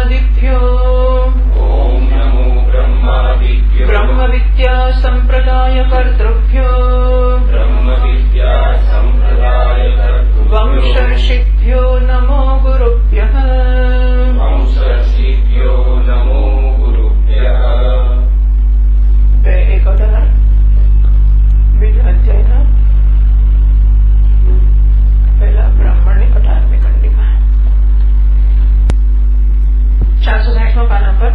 ब्रह्मादिभ्यो ओम नमो ब्रह्मादिभ्यो ब्रह्म विद्या संप्रदाय कर्तृभ्यो ब्रह्म विद्या संप्रदाय वंशर्षिभ्यो नमो गुरुभ्यः वंशर्षिभ्यो नमो गुरुभ्यः। एकोदर बीजा अध्यायना पहला ब्राह्मणनी 18મી કંડિકા 460 પાના પર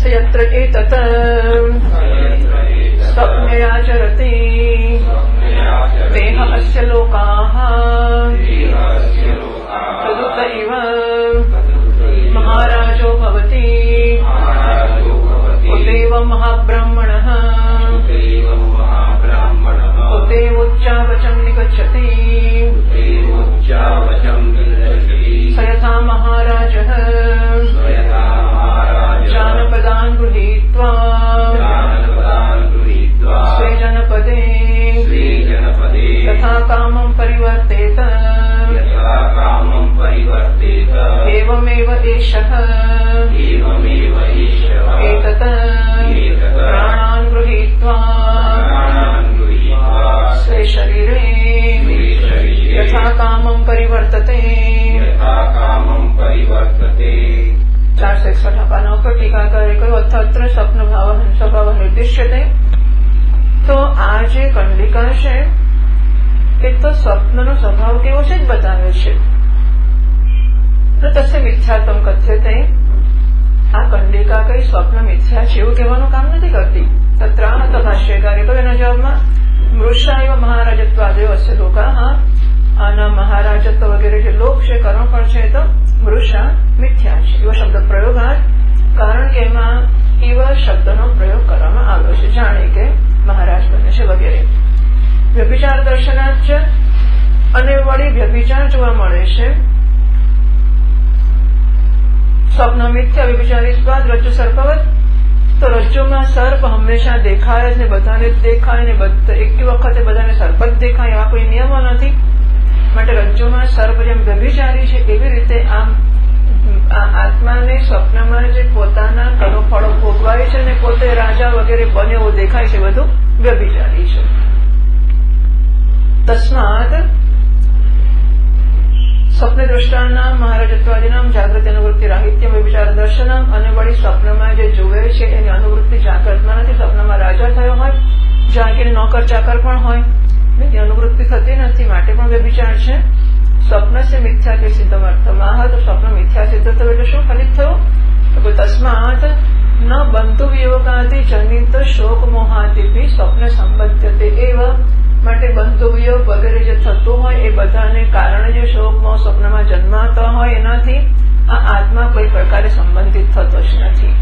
સયત્ર એતત સ્વપ્નયાચરતિ દેહ અસ્ય લોકાઃ તદુત ઇવ મહારાજો ભવતિ ઉદેવ મહાબ્રહ્મણઃ ઉદેવ ઉચ્ચાવચં નિગચ્છતિ સયથા મહારાજઃ जानपदान् गृहीत्वा स्वे जनपदे यथा कामं परिवर्तेत एवमेव एषः एतत् प्राणान् गृहीत्वा स्वे शरीरे यथा कामं परिवर्तते 461 પાના ઉપર ટીકાકારે કહ્યું અથત્ર સ્વપ્ન ભાવ હંસભાવ નિર્દિશ્યતે. તો આ જે કંડિકા છે એ તો સ્વપ્નનો સ્વભાવ કેવો છે જ બતાવે છે. તસ્ય મિથ્યાત્વમ કથ્યતે. આ કંડિકા કઈ સ્વપ્ન મિથ્યા છે એવું કહેવાનું કામ નથી કરતી. તત્રાહત ભાષ્યકારે કહ્યું એના જવાબમાં મૃષા એવ મહારાજત્વાદયો અસ્ય લોકાઃ. આના મહારાજત્વ વગેરે જે લોક છે કર્મફળ છે તો મૃષા મિથ્યા છે એવો શબ્દ પ્રયોગાત. કારણ કે એમાં એવા શબ્દનો પ્રયોગ કરવામાં આવ્યો છે જાણે કે મહારાજ બને છે વગેરે. વ્યભિચાર દર્શનાચ અને વળી વ્યભિચાર જોવા મળે છે. સ્વપ્ન મિથ્યા વ્યભિચારી રજ્જુ સર્પવત. તો રજ્જુમાં સર્પ હંમેશા દેખાય જ ને બધાને જ દેખાય ને એક વખતે બધાને સર્પ જ દેખાય એવા કોઈ નિયમો નથી. માટે રજ્જુમાં સર્પ જેમ વ્યભિચારી છે એવી રીતે આમ આત્માને સ્વપ્નમાં જે પોતાના કર્મફળો ભોગવાય છે ને પોતે રાજા વગેરે બને એવું દેખાય છે બધું વ્યભિચારી છે. તસ્માત સ્વપ્ન દ્રષ્ટાનામ મહારાજત્વાદીનામ જાગૃતિ અનુવૃત્તિ રાહિત્ય વ્યભિચાર દર્શનમ. અને વળી સ્વપ્નમાં જે જુએ છે એની અનુવૃત્તિ જાગ્રતમાં નથી. સ્વપ્નમાં રાજા થયો હોય જાગીને નોકર ચાકર પણ હોય એની અનુવૃત્તિ થતી નથી માટે પણ વ્યભિચાર છે. સ્વપ્ન સે મિથ્યા કે સિદ્ધમ અર્થમાં તો સ્વપ્ન મિથ્યા સિદ્ધ થયું એટલે શું ફલિત થયું તો તસ્માત ન બંધુ વિયોગાદિ જનિત શોક મોહાદિભી સ્વપ્ન સંબધ્યતે એવ. માટે બંધુ વિયોગ વગેરે જે થતું હોય એ બધાને કારણે જે શોક મોહ સ્વપ્નમાં જન્માતા હોય એનાથી આ આત્મા કોઈ પ્રકારે સંબંધિત થતો જ નથી.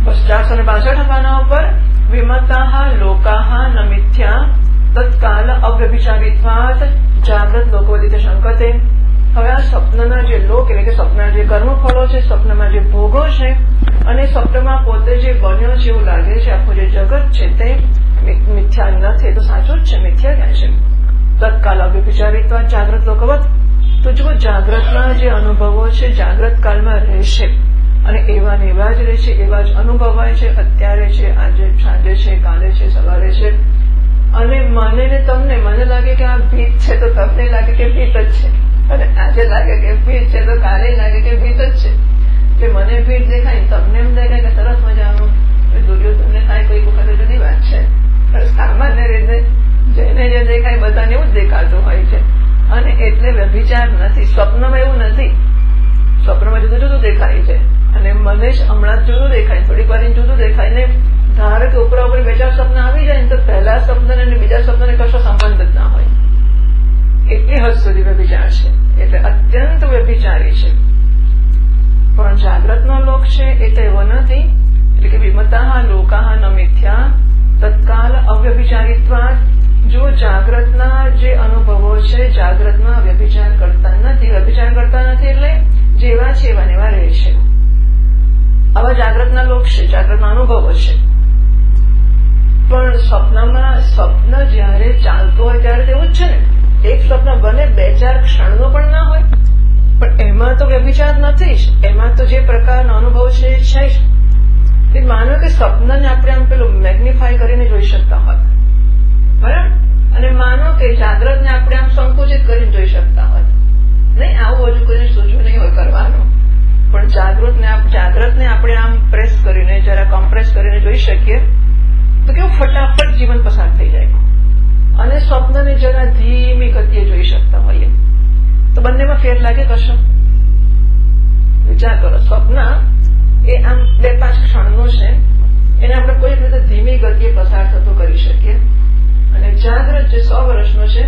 બસ 462 પાના ઉપર વિમતાઃ લોકાઃ ન મિથ્યા તત્કાલ અવ્યભિચારિત્વાત જાગ્રત લોકોદિત શંકતે. હવે આ સ્વપ્નના જે લોક એટલે કે સ્વપ્નના જે કર્મફળો છે સ્વપ્નમાં જે ભોગો છે અને સ્વપ્નમાં પોતે જે બન્યો છે એવું લાગે છે આખું જે જગત છે તે મિથ્યા નથી. તો સાચું જ છે મિથ્યા ક્યાં છે. તત્કાલ અવ્યભિચારિત્વાત જાગ્રત લોકવત. તો જો જાગ્રતના જે અનુભવો છે જાગ્રત કાળમાં રહેશે અને એવા ને એવા જ રહેશે એવા જ અનુભવાય છે. અત્યારે છે આજે સાંજે છે કાલે છે સવારે છે. અને મને ને તમને મને લાગે કે આ ભીત છે તો તમને લાગે કે ભીત જ છે અને આજે લાગે કે ભીત છે તો કાલે લાગે કે ભીત જ છે. એટલે મને ભીત દેખાય તમને એમ દેખાય કે સરસ મજાનું દુર્યોધનને થાય કોઈ વખતે જુદી વાત છે. સામાન્ય રીતે જેને જે દેખાય બધાને એવું જ દેખાતું હોય છે. અને એટલે વ્યભિચાર નથી. સ્વપ્નમાં એવું નથી. સ્વપ્નમાં જુદું જુદું દેખાય છે અને મને જ હમણાં જ જુદું દેખાય થોડીક વાર જુદું દેખાય ને ધારો કે ઉપરા ઉપર 2-4 સ્વપ્ન આવી જાય ને તો પહેલા સ્વપ્ન અને બીજા સ્વપ્નને કશો સંબંધ જ ના હોય. એટલી હદ સુધી વ્યભિચાર છે. એટલે અત્યંત વ્યભિચારી છે. પણ જાગ્રતનો લોક છે એ તો એવો નથી. એટલે કે વિમતાઃ લોકાઃ ન મિથ્યા તત્કાલ અવ્યભિચારિત્વાત. જો જાગ્રતના જે અનુભવો છે જાગ્રતમાં વ્યભિચાર કરતા નથી. વ્યભિચાર કરતા નથી એટલે જેવા છે એવા નેવા રહે છે. આવા જાગ્રતના લોક છે જાગ્રતના અનુભવો છે. પણ સ્વપ્નમાં સ્વપ્ન જયારે ચાલતું હોય ત્યારે તેવું જ છે ને. એક સ્વપ્ન બને 2-4 ક્ષણનો પણ ના હોય પણ એમાં તો વ્યભિચાર નથી. જ, એમાં તો જે પ્રકારનો અનુભવ છે એ છે જ. તે માનો કે સ્વપ્નને આપણે આમ પેલું મેગ્નિફાય કરીને જોઈ શકતા હોય, બરાબર, અને માનો કે જાગ્રતને આપણે આમ સંકુચિત કરીને જોઈ શકતા હોય. નહીં, આવું હજુ કોઈને સૂચવું નહીં હોય કરવાનું, પણ જાગ્રતને આપણે આમ પ્રેસ કરીને જરા કમ્પ્રેસ કરીને જોઈ શકીએ તો કેવું ફટાફટ જીવન પસાર થઈ જાય. અને સ્વપ્નને જરા ધીમી ગતિએ જોઈ શકતા હોઈએ તો બંનેમાં ફેર લાગે કશો? વિચાર કરો, સ્વપ્ન એ આમ 2-5 ક્ષણનું છે, એને આપણે કોઈ રીતે ધીમી ગતિએ પસાર થતું કરી શકીએ, અને જાગ્રત જે 100 વર્ષનું છે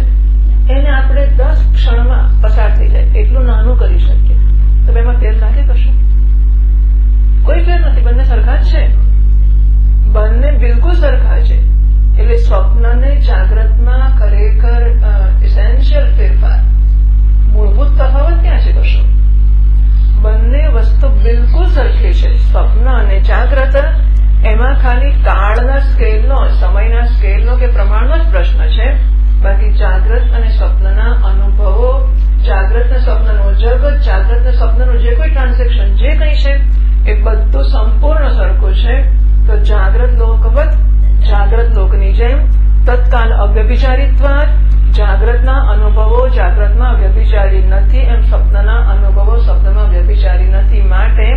એને આપણે 10 ક્ષણમાં પસાર થઈ જાય એટલું નાનું કરી શકીએ. તો બેમાં ફેર લાગે કશું? કોઈ ફેર નથી, બંને સરખા જ છે, બંને બિલકુલ સરખા છે. એટલે સ્વપ્નને જાગ્રતમાં ખરેખર ઇસેન્શિયલ ફેરફાર, મૂળભૂત તફાવત ક્યાં છે કશો? બંને વસ્તુ બિલકુલ સરખી છે. સ્વપ્ન અને જાગ્રત એમાં ખાલી કાળના સ્કેલનો, સમયના સ્કેલનો કે પ્રમાણનો જ પ્રશ્ન છે. બાકી જાગ્રત અને સ્વપ્નના અનુભવો, જાગ્રત ને સ્વપ્નનું જગત, જાગ્રત ને સ્વપ્નનું જે કોઈ ટ્રાન્ઝેક્શન જે કંઈ છે એ બધું સંપૂર્ણ સરખું છે. તો જાગ્રત લોકવત, જાગ્રત લોકની જેમ તત્કાલ અવ્યભિચારીત્વાદ, જાગ્રતના અનુભવો જાગ્રતમાં વ્યભિચારી નથી, એમ સ્વપ્નના અનુભવો સ્વપ્નમાં વ્યભિચારી નથી. માટે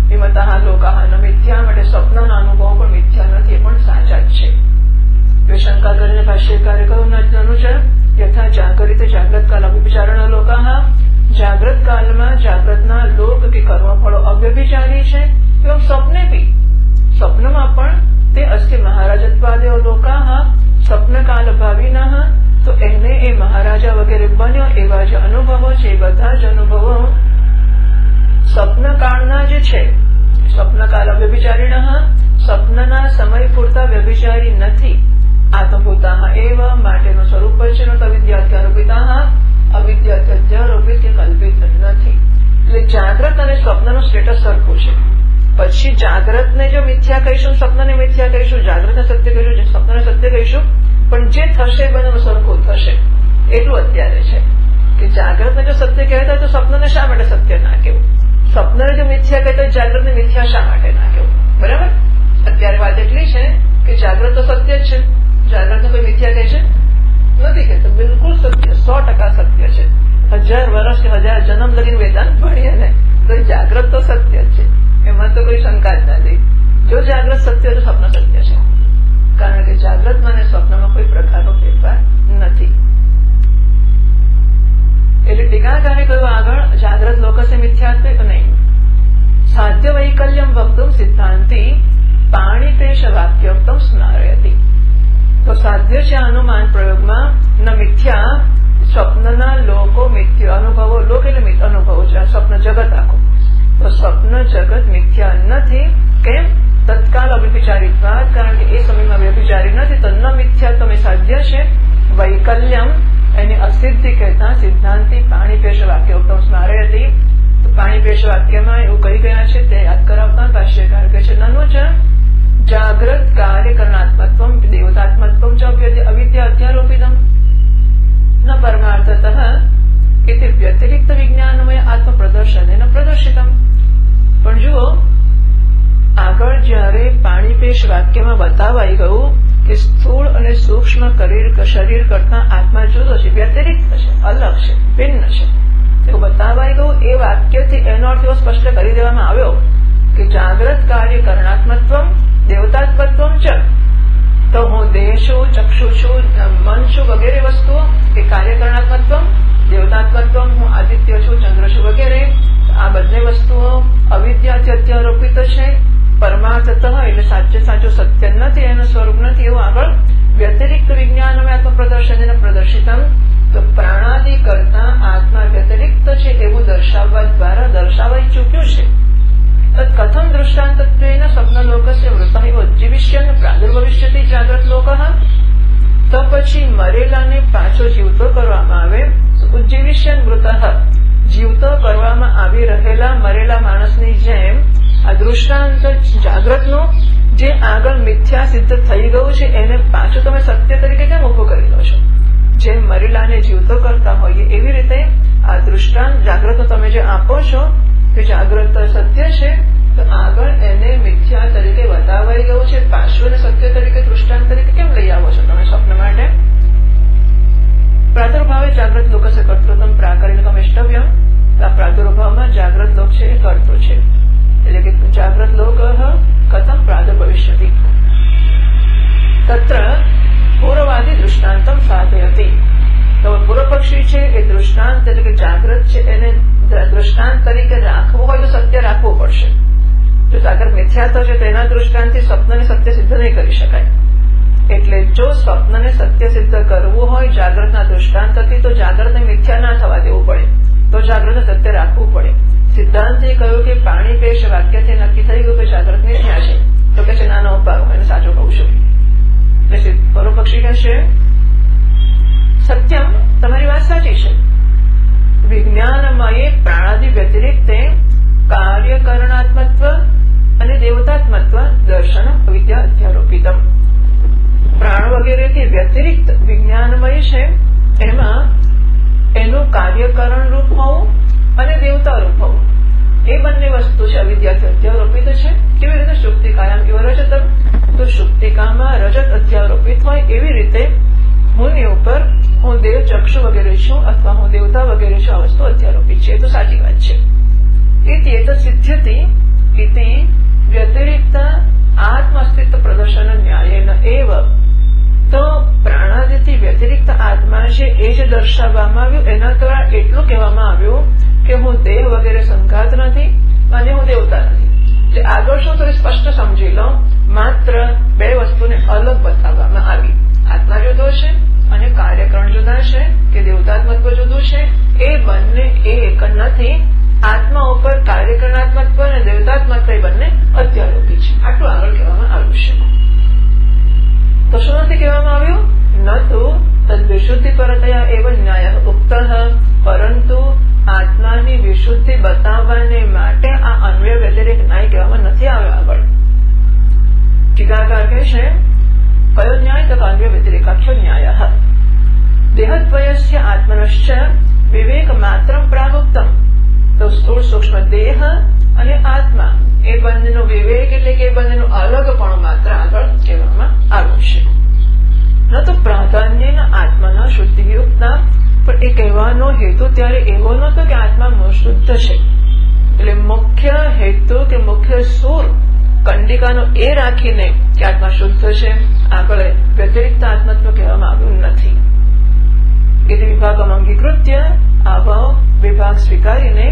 વિમતઃ લોકાહ ન મિથ્યા, માટે સ્વપ્નના અનુભવો પણ મિથ્યા નથી, એ પણ સાચા જ છે. એ શંકા કરીને ભાષ્યકારે કહ્યું, નનુચ યથા જાગરિત જાગ્રત કાલ અવ્યભિચારણ લોકાહ, જાગ્રત કાલમાં જાગ્રતના લોક કે કર્મફળો અવ્યભિચારી છે, એવં સ્વપ્ને બી, સ્વપ્નમાં પણ તે અસ્તિ મહારાજત્વાદેવ લોકાહ, સ્વપ્નકાલ ભાવિનઃ, તો એને એ મહારાજા વગેરે બન્યો એવા જે અનુભવો છે એ બધા જ અનુભવો સ્વપ્નકાળના જે છે, સ્વપ્નકાલ અવ્યભિચારીણઃ, સ્વપ્નના સમય પૂરતા વ્યભિચારી નથી. આત્મભૂતાઃ એવ, માટેનું સ્વરૂપ છે, અવિદ્યાધ્યારોપિતાઃ, અવિદ્યાધ્યારોપિત કે કલ્પિત નથી. એટલે જાગ્રત અને સ્વપ્નનું સ્ટેટસ સરખું છે. પછી જાગ્રતને જો મિથ્યા કહીશું, સ્વપ્નને મિથ્યા કહીશું, જાગ્રતને સત્ય કહીશું, સ્વપ્નને સત્ય કહીશું, પણ જે થશે બંને સરખું થશે. એટલું અત્યારે છે કે જાગ્રતને જો સત્ય કહેતા હોય તો સ્વપ્નને શા માટે સત્ય ના કહેવું? સ્વપ્નને જો મિથ્યા કહેતા હોય જાગ્રતને મિથ્યા શા માટે ના કહેવું? બરાબર, અત્યારે વાત એટલી છે કે જાગ્રત તો સત્ય જ છે, જાગ્રતને કોઈ મિથ્યા કહે છે નથી કહેતો, બિલકુલ સત્ય, 100% સત્ય છે. 1000 વર્ષ કે 1000 જન્મ લગીને વેદાંત ભણીએ ને તો જાગ્રત તો સત્ય જ છે, એમાં તો કોઈ શંકા જ નથી. જો જાગ્રત સત્ય તો સ્વપ્ન સત્ય છે, કારણ કે જાગ્રતમાં અને સ્વપ્નમાં કોઈ પ્રકારનો ફેરફાર નથી. એટલે ટીકાકારે કહ્યું આગળ, જાગ્રત લોકસે મિથ્યાત્વ નહીં. સાધ્ય વૈકલ્યમ વક્તુમ સિદ્ધાંતિ પાણીપેશ વાક્યોક્તમ સ્મારયતિ. તો સાધ્ય છે અનુમાન પ્રયોગમાં ન મિથ્યા, સ્વપ્નના લોકો મિથ્યા અનુભવો, લોક એટલે અનુભવો છે, સ્વપ્ન જગત આખું, તો સ્વપ્ન જગત મિથ્યા નથી. કેમ? તત્કાલ અવ્યભિચારીત્વાદ, કારણ કે એ સમયમાં વ્યભિચારી નથી, તો ન મિથ્યા તમે સાધ્ય છે. વૈકલ્યમ એની અસિદ્ધિ કહેતા સિદ્ધાંતિ પાણીપેશ વાક્યોક્તમ સ્મારયતિ. તો પાણીપેશ વાક્યમાં એવું કહી ગયા છે તે યાદ કરાવતા ભાષ્યકાર કહે છે, નનુચ જાગ્રત કાર્યકરણાત્મત્વમ દેવતાત્મત્વમ ચ અવિદ્યા અધ્યારોપિતમ ન પરમાર્થતઃ ઇતિ વ્યતિરિક્ત વિજ્ઞાનમય આત્મ પ્રદર્શનેન પ્રદર્શિતમ. પણ જુઓ, આગળ જયારે પાણીપેશ વાક્યમાં બતાવાઈ ગયું કે સ્થૂળ અને સૂક્ષ્મ શરીર કરતા આત્મા જુદો છે, વ્યતિરિક્ત છે, અલગ છે, ભિન્ન છે, એવું બતાવાઈ ગયું. એ વાક્યથી એનો અર્થ એવો સ્પષ્ટ કરી દેવામાં આવ્યો કે જાગ્રત કાર્ય કરણાત્મત્વમ દેવતાત્મત્વમ ચ, તો હું દેહ છું, ચક્ષુ છું, મન છું વગેરે વસ્તુઓ એ કાર્યકરણાત્મત્વમ, દેવતાત્મત્વમ, હું આદિત્ય છું, ચંદ્ર છું વગેરે, આ બંને વસ્તુઓ અવિદ્યાથી અધ્યારોપિત છે. પરમાર્થતઃ એટલે સાચું સત્ય નથી, એનું સ્વરૂપ નથી, એવું આગળ વ્યતિરિક્ત વિજ્ઞાનમય આત્મ પ્રદર્શન પ્રદર્શિતમ. તો પ્રાણાદિ કરતા આત્મા વ્યતિરિક્ત છે એવું દર્શાવવા દ્વારા દર્શાવાઈ ચૂક્યું છે. કથમ દૃષ્ટાંતત્વેન સ્વપ્નલોકસ્ય વૃતઃ ઉજ્જીવિષ્યન પ્રાદુર્ભવિષ્યતિ જાગ્રત લોકઃ. તો પછી મરેલાને પાછો જીવતો કરવામાં આવે, ઉજ્જીવિષ્યન મૃતઃ, જીવતો કરવામાં આવી રહેલા મરેલા માણસની જેમ આ દૃષ્ટાંત જાગ્રતનું જે આગળ મિથ્યા સિદ્ધ થઈ ગયું છે એને પાછું તમે સત્ય તરીકે કેમ ઉભું કરી લો છો? જેમ મરેલાને જીવતો કરતા હોઈએ એવી રીતે આ દૃષ્ટાંત જાગ્રતનો તમે જે આપો છો કે જાગ્રત સત્ય છે, તો આગળ એને મિથ્યા તરીકે બતાવાઈ ગયું છે. પાર્શ્વને સત્ય તરીકે દૃષ્ટાંત તરીકે કેમ લઈ આવો છો તમે સ્વપ્ન માટે? પ્રાદુર્ભાવે જાગ્રત લોકસે કર્તૃત્વમ પ્રાકરણિકમ ઇષ્ટવ્યમ. આ પ્રાદુર્ભાવમાં જાગ્રત લોક છે એ કર્તૃ છે, એટલે કે જાગ્રત લોક કથમ પ્રાદુર્ભવિષ્યતિ તત્ર પૂર્વવાદી દૃષ્ટાંતમ સાધયતી. તો પૂર્વ પક્ષી છે એ દૃષ્ટાંત એટલે કે જાગ્રત છે એને દૃષ્ટાંત તરીકે રાખવું હોય તો સત્ય રાખવું પડશે. જો જાગ્રત મિથ્યા છે તો એના દૃષ્ટાંતથી સ્વપ્નને સત્ય સિદ્ધ નહીં કરી શકાય. એટલે જો સ્વપ્નને સત્ય સિદ્ધ કરવું હોય જાગ્રતના દૃષ્ટાંતથી તો જાગ્રતને મિથ્યા ના થવા દેવું પડે, તો જાગ્રતને સત્ય રાખવું પડે. સિદ્ધાંતે કહ્યું કે પાણી પેશ વાક્યથી નક્કી થઈ ગયું કે જાગ્રત મિથ્યા છે, તો કે છે નાનો ઉપાય એને સાચું કહું છું. એટલે પૂર્વ પક્ષી કહેશે સત્યમ, તમારી વાત સાચી છે. વિજ્ઞાનમયે પ્રાણાદિ વ્યતિરિક્તે કાર્યકરણાત્મત્વ અને દેવતાત્મત્વ દર્શન વિદ્યા અધ્યારોપિતમ. પ્રાણ વગેરેથી વ્યતિરિક્ત વિજ્ઞાનમય છે, એમાં એનું કાર્યકરણ રૂપ હોવું અને દેવતા રૂપ હોવું, એ બંને વસ્તુ છે અવિદ્યાથી અધ્યારોપિત છે. કેવી રીતે? શુક્તિકાયામ એવો રજતમ. તો શુક્તિકામાં રજત અધ્યારોપિત હોય એવી રીતે હુંની ઉપર હું દેવ ચક્ષુ વગેરે છું અથવા હું દેવતા વગેરે છું, આ વસ્તુ અધ્યારોપિત છે. એ તો સાચી વાત છે. ઇતિ એતદ સિદ્ધ્યતિ ઇતિ વ્યતિરિક્ત આત્મ અસ્તિત્વ પ્રદર્શન ન્યાયેન એવ. તો પ્રાણાદિથી વ્યતિરિક્ત આત્મા છે એ જે દર્શાવવામાં આવ્યું એના દ્વારા એટલું કહેવામાં આવ્યું કે હું દેહ વગેરે સંઘાત નથી અને હું દેવતા નથી. એટલે આગળ શું થોડી સ્પષ્ટ સમજી લો, માત્ર બે વસ્તુને અલગ બતાવવામાં આવી. આત્મા જુદો છે અને કાર્યકરણ જુદા છે કે દેવતાત્મત્વ જુદું છે. એ બંને એક નથી. આત્મા ઉપર કાર્યકરણાત્મત્વ અને દેવતાત્મત્વ એ બંને અધ્યારોપી છે. આટલું આગળ કહેવામાં આવ્યું છે. તો શું નથી કહેવામાં આવ્યું? ન તો તદ વિશુદ્ધિ પરતયા એવ ન્યાય ઉક્ત, પરંતુ આત્માની વિશુદ્ધિ બતાવવાને માટે આ અન્વય વ્યતિરેક ન્યાય કહેવામાં નથી આવ્યો. આગળ ટીકાકાર કહે છે કયો ન્યાય? તો અન્વય વ્યતિરેકાખ્યો ન્યાય. દેહદ્વયસ્ય આત્મનશ્ચ વિવેક માત્ર પ્રાગુક્તમ. તો સ્થૂળ સૂક્ષ્મ દેહ અને આત્મા એ બંનેનો વિવેક એટલે કે એ બંનેનું અલગપણું માત્ર આગળ કહેવામાં આવ્યું છે. ન તો પ્રાધાન્ય આત્માના શુદ્ધિયુક્તા, પણ એ કહેવાનો હેતુ ત્યારે એવો નહોતો કે આત્મા શુદ્ધ છે. એટલે મુખ્ય હેતુ કે મુખ્ય સૂર કંડિકાનો એ રાખીને કે આત્મા શુદ્ધ છે આગળ વ્યતિરિક્ત આત્મત્વ કહેવામાં આવ્યું નથી. એટલે વિભાગમ અંગીકૃત્ય આવો વિભાગ સ્વીકારીને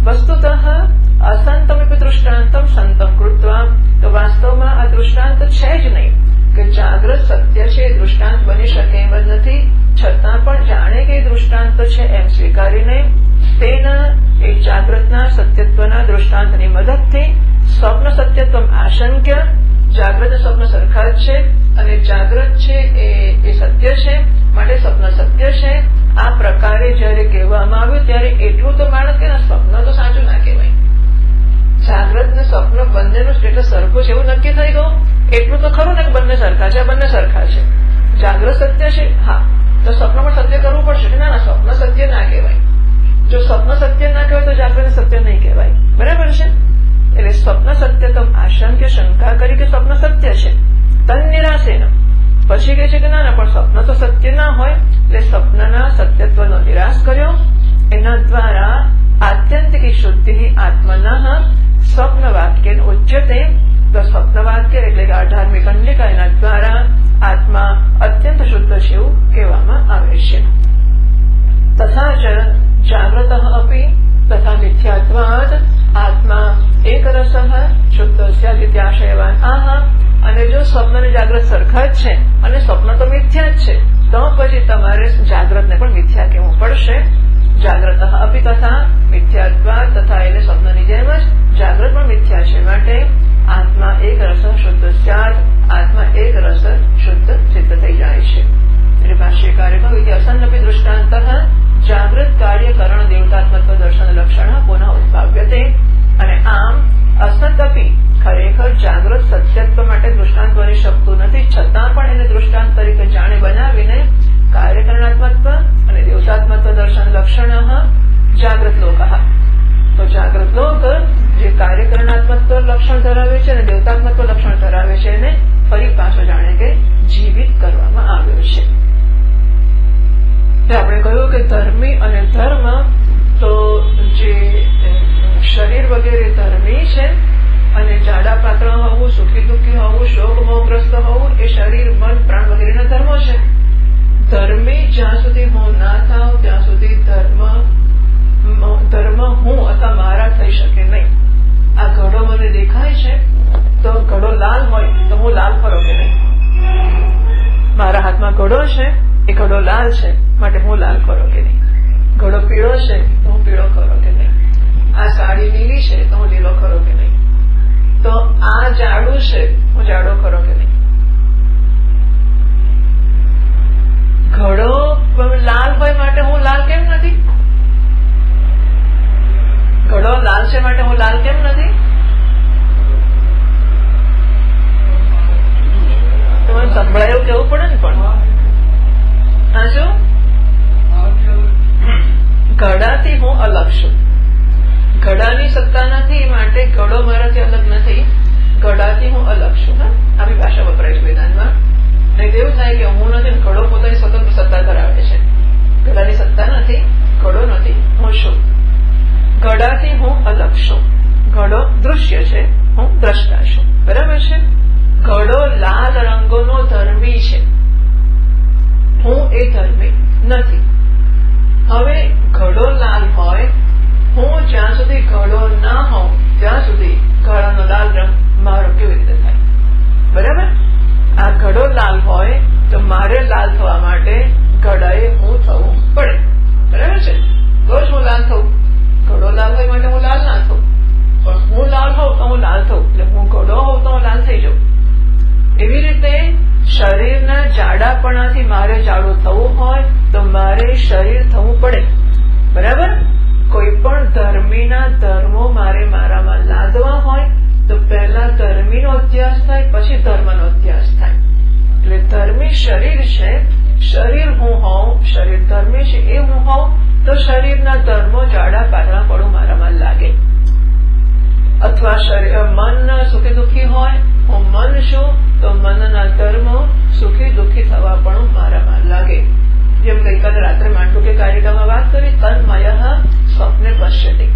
વસ્તુતઃ અસંતમિપ દૃષ્ટાંતમ સંતમ કૃત્વા. તો વાસ્તવમાં આ દૃષ્ટાંત છે જ નહીં કે જાગ્રત સત્ય છે દૃષ્ટાંત બની શકે એમ જ નથી. છતાં પણ જાણે કે દૃષ્ટાંત છે એમ સ્વીકારીને તેના એ જાગ્રતના સત્યત્વના દૃષ્ટાંતની મદદથી સ્વપ્ન સત્યત્વ આશંક્ય. જાગ્રત સ્વપ્ન સરખા જ છે અને જાગ્રત છે એ સત્ય છે માટે સ્વપ્ન સત્ય છે. આ પ્રકારે જયારે કહેવામાં આવ્યું ત્યારે એટલું તો માણસ કે સ્વપ્ન તો સાચું ના કહેવાય. જાગ્રત ને સ્વપ્ન બંનેનું સ્ટેટસ સરખું છે એવું નક્કી થઈ ગયું. એટલું તો ખરું ને કે બંને સરખા છે, બંને સરખા છે. જાગ્રત સત્ય છે, હા, તો સ્વપ્ન પણ સત્ય કરવું પડશે. ના ના, સ્વપ્ન સત્ય ના કહેવાય. જો સ્વપ્ન સત્ય ના કહેવાય તો જાગ્રત સત્ય નહીં કહેવાય. બરાબર છે? એટલે સ્વપ્ન સત્ય તો આશંક્ય શંકા કરી કે સ્વપ્ન સત્ય છે, તન નિરાશેન. પછી કહે છે કે ના ના, પણ સ્વપ્ન તો સત્ય ના હોય. એટલે સ્વપ્નના સત્યત્વનો નિરાશ કર્યો. એના દ્વારા આત્યંતિક શુદ્ધિ આત્મના સ્વપ્ન વાક્ય ઉચ્યતે. તો સ્વપ્ન વાક્ય એટલે કે 18મી કંડિકા એના દ્વારા આત્મા અત્યંત શુદ્ધ છે એવું કહેવામાં આવે છે. તથા જ જાગ્રત અપી તથા મિથ્યાત્વાદ આત્મા એક રસ શુદ્ધ સ્યાદિત્યાશયવાન. અને જો સ્વપ્ન ને જાગ્રત સરખા જ છે અને સ્વપ્ન તો મિથ્યા જ છે, તો પછી તમારે જાગ્રતને પણ મિથ્યા કહેવું પડશે. જાગ્રત અપી તથા મિથ્યાત્વાદ, તથા એને સ્વપ્નની જેમ જ જાગ્રત પણ મિથ્યા છે માટે આત્મા એક રસ શુદ્ધ સ્યાદ. આત્મા એક રસ શુદ્ધ સિદ્ધ થઈ જાય છે. એટલે ભાષ્યકારે કહ્યું કે અસન્નપી દૃષ્ટાંત જાગ્રત કાર્યકરણ દેવતાત્મત્વ દર્શન લક્ષણ પુનઃ ઉદ્ભાવ્યતે. અને આમ અસત અપી ખરેખર જાગ્રત સત્યત્વ માટે દૃષ્ટાંત બની શકતું નથી, છતાં પણ એને દૃષ્ટાંત તરીકે જાણે બનાવીને કાર્યકરણાત્મત્વ અને દેવતાત્મત્વ દર્શન લક્ષણ જાગ્રત લોક. તો જાગ્રત લોક જે કાર્યકરણાત્મક લક્ષણ ધરાવે છે અને દેવતાત્મક લક્ષણ ધરાવે છે એને ફરી પાછો જાણે કે જીવિત કરવામાં આવ્યો છે. આપણે કહ્યું કે ધર્મી અને ધર્મ, તો જે શરીર વગેરે ધર્મી છે અને જાડા પાત્ર હોવું, સુખી દુઃખી હોવું, શોક મોહગ્રસ્ત હોવું એ શરીર, મન, પ્રાણ વગેરેના ધર્મો છે. ધર્મી જ્યાં સુધી હું ના થાવ ત્યાં સુધી ધર્મ હું અથવા મારા થઈ શકે નહીં. આ ઘડો મને દેખાય છે તો ઘડો લાલ હોય તો હું લાલ ખરો કે નહીં? મારા હાથમાં ઘડો છે, એ ઘડો લાલ છે માટે હું લાલ ખરો કે નહીં? ઘડો પીળો છે તો હું પીળો ખરો કે નહીં? આ સાડી લીલી છે તો હું લીલો ખરો કે નહીં? તો આ જાડું છે, હું જાડો ખરો કે નહીં? ઘડો લાલ હોય માટે હું લાલ કેમ નથી? ઘડો લાલ છે માટે હું લાલ કેમ નથી? તમારે સંભળાયું કેવું પડે ને. પણ હા, શું ઘડાથી હું અલગ છું? ઘડાની સત્તા નથી માટે ઘડો મારાથી અલગ નથી. ઘડાથી હું અલગ છું. હા, આવી ભાષા વપરાય છે વેદાંતમાં. નહીં એવું થાય કે હું નથી, ઘડો પોતાની સ્વતંત્ર સત્તા ધરાવે છે. ઘડાની સત્તા નથી, ઘડો નથી, હું છું. ઘડાથી હું અલગ છું. ઘડો દૃશ્ય છે, હું દ્રષ્ટા છું. બરાબર છે? ઘડો લાલ રંગોનો ધર્મી છે, હું એ ધર્મી નથી. હવે ઘડો લાલ હોય, હું જ્યાં સુધી ઘડો ના હોઉં ત્યાં સુધી ઘડાનો લાલ રંગ મારો કેવી રીતે થાય? બરાબર? આ ઘડો લાલ હોય તો મારે લાલ થવા માટે ઘડાએ હું થવું પડે. બરાબર છે? તો જ હું લાલ થવું. ઘડો લાલ હોય માટે હું લાલ ના થઉં, પણ હું લાલ હોઉં તો હું લાલ થઉં. એટલે હું ઘડો હોઉં તો હું લાલ થઈ જાઉં. એવી રીતે શરીરના જાડાપણાથી મારે જાડું થવું હોય તો મારે શરીર થવું પડે. બરાબર? કોઈ પણ ધર્મીના ધર્મો મારે મારામાં લાદવા હોય તો પહેલા ધર્મીનો અધ્યાસ થાય, પછી ધર્મનો અધ્યાસ થાય. એટલે ધર્મી શરીર છે, શરીર હું હોઉં, શરીર ધર્મી છે એ હું હોઉં તો શરીરના ધર્મો જાડા પાતળા પડું મારામાં લાગે. અથવા મન સુખી દુઃખી હોય, હું મન છું તો મનના ધર્મો સુખી દુઃખી થવા પણ મારામાં લાગે. જેમ ગઈકાલે રાત્રે માંડુકે કારિકામાં વાત કરી, તન્મય સ્વપ્ને પશ્યતિ.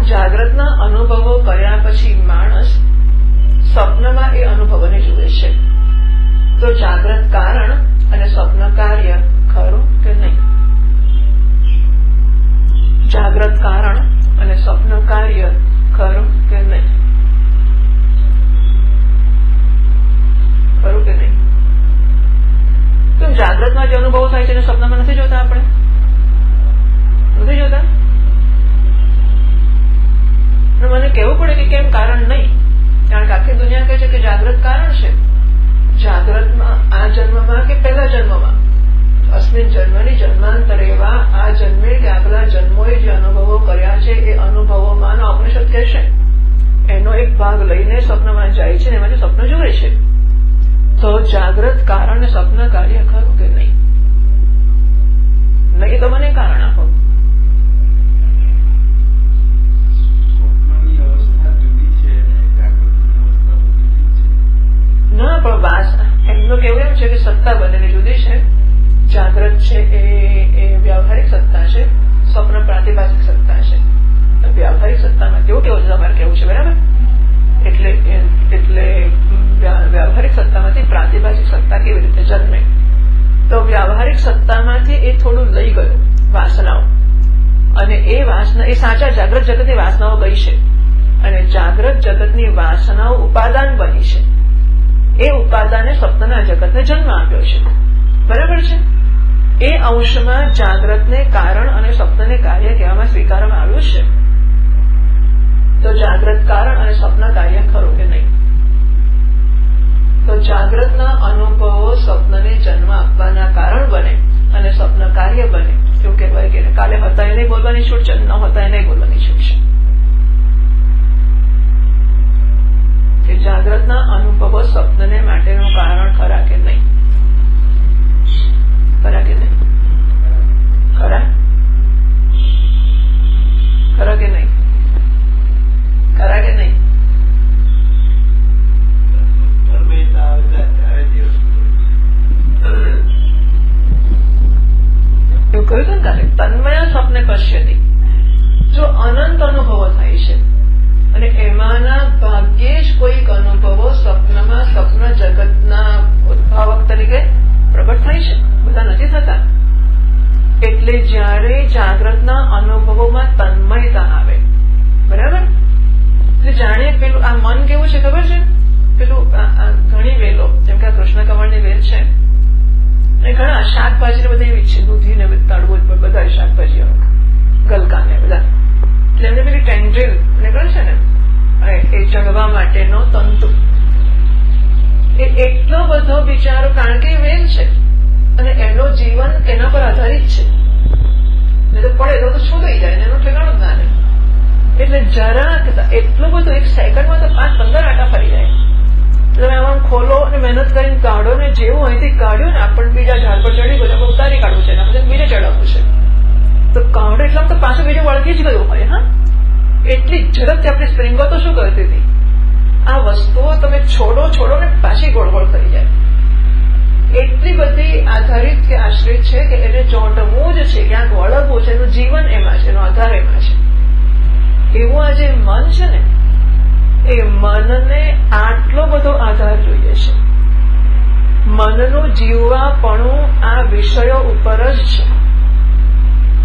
જાગ્રતના અનુભવો કર્યા પછી માણસ સ્વપ્નમાં એ અનુભવોને જુએ છે. તો જાગ્રત કારણ અને સ્વપ્ન કાર્ય ખરું કે નહીં? જાગ્રત કારણ અને સ્વપ્ન કાર્ય ખરું કે નહીં? ખરું કે નહીં? તો જાગ્રતમાં જે અનુભવો થાય છે એને સ્વપ્નમાં નથી જોતા? આપણે નથી જોતા? મને કહેવું પડે કે કેમ કારણ નહીં? કારણ કે આખી દુનિયા કહે છે કે જાગ્રત કારણ છે. જાગ્રતમાં આ જન્મમાં કે પહેલા જન્મમાં, અસ્મિન જન્મની જન્માંતરેવા, આ જન્મે કે આગલા જન્મોએ જે અનુભવો કર્યા છે એ અનુભવોમાં ઉપનિષદ કહેશે એનો એક ભાગ લઈને સ્વપ્નમાં જાય છે, એમાંથી સ્વપ્ન જુએ છે. તો જાગ્રત કારણ સ્વપ્ન કાર્ય ખરું કે નહીં? નહીં તો મને કારણ આપો. ના, પણ એમનું કેવું એમ છે કે સત્તા બંનેની જુદી છે. જાગ્રત છે એ વ્યાવહારિક સત્તા છે, સ્વપ્ન પ્રાતિભાષિક સત્તા છે. વ્યાવહારિક સત્તામાં કેવું કેવું તમારે કેવું છે? બરાબર? એટલે વ્યાવહારિક સત્તામાંથી પ્રાતિભાષિક સત્તા કેવી રીતે જન્મે? તો વ્યાવહારિક સત્તામાંથી એ થોડું લઈ ગયું વાસનાઓ, અને એ વાસના એ સાચા જાગ્રત જગતની વાસનાઓ ગઈ છે, અને જાગ્રત જગતની વાસનાઓ ઉપાદાન બની છે. એ ઉપાદાને સ્વપ્નના જગતને જન્મ આપ્યો છે. બરાબર છે? એ અંશમાં જાગ્રતને કારણ અને સ્વપ્નને કાર્ય કહેવામાં સ્વીકારવામાં આવ્યું છે. તો જાગ્રત કારણ અને સ્વપ્ન કાર્ય ખરું કે નહીં? તો જાગ્રતના અનુભવો સ્વપ્નને જન્મ આપવાના કારણ બને અને સ્વપ્ન કાર્ય બને. એવું કહેવાય કે કાલે હતા એ નહીં બોલવાની છૂટ છે, ન હતા એ નહીં બોલવાની છૂટ છે. કે જાગ્રતના અનુભવો સ્વપ્નને માટેનું કારણ ખરા કે નહીં? ખરા કે નહીં? ખરા? ખરા કે નહીં? પશ્યતિ. જો અનંત અનુભવો થાય છે અને એમાંના ભાગ્યે જ કોઈક અનુભવો સ્વપ્નમાં સ્વપ્ન જગતના ઉદ્ભાવક તરીકે પ્રગટ થાય છે, બધા નથી થતા. એટલે જ્યારે જાગ્રતના અનુભવોમાં તન્મયતા આવે, બરાબર, એટલે જાણીએ પેલું આ મન કેવું છે ખબર છે, પેલું ઘણી વેલો, જેમ કે આ કૃષ્ણ કમળની વેલ છે, અને ઘણા શાકભાજી બધી એવી છે, દૂધી ને તળબૂચ બધા શાકભાજીઓ, ગલકા ને બધા, એટલે એમને પેલી ટેન્ડ્રીલ નીકળે છે ને એ ચડવા માટેનો તંતુ, એ એટલો બધો બિચારો, કારણ કે એ વેલ છે અને એનો જીવન એના પર આધારિત છે, નહીં તો પડે તો શું થઈ જાય, એનું ઠેકાણું જ ના રહે. એટલે જરાક એટલું બધું એક સેકન્ડમાં તો 5-15 આટા ફરી જાય. તમે આમ ખોલો અને મહેનત કરીને કાઢો ને, જેવું અહીંથી કાઢ્યું ને આપણને બીજા ઝાડ પર ચડી ગયું, આપણે ઉતારી કાઢવું છે, પછી બીજે ચડાવવું છે, તો કાઢો એટલા તો પાછું બીજું વળગી જ ગયું હોય. હા, એટલી ઝડપથી આપણી સ્પ્રિંગો તો શું કરતી હતી, આ વસ્તુઓ તમે છોડો ને પાછી ગોળ ગોળ થઈ જાય. એટલી બધી આધારિત કે આશ્રિત છે કે એને ચોંટવું જ છે, ક્યાંક વળગવું છે, એનું જીવન એમાં છે, એનો આધાર એમાં છે. એવું આ જે મન છે ને, એ મનને આટલો બધો આધાર જોઈએ છે. મનનું જીવવાપણું આ વિષયો ઉપર જ છે.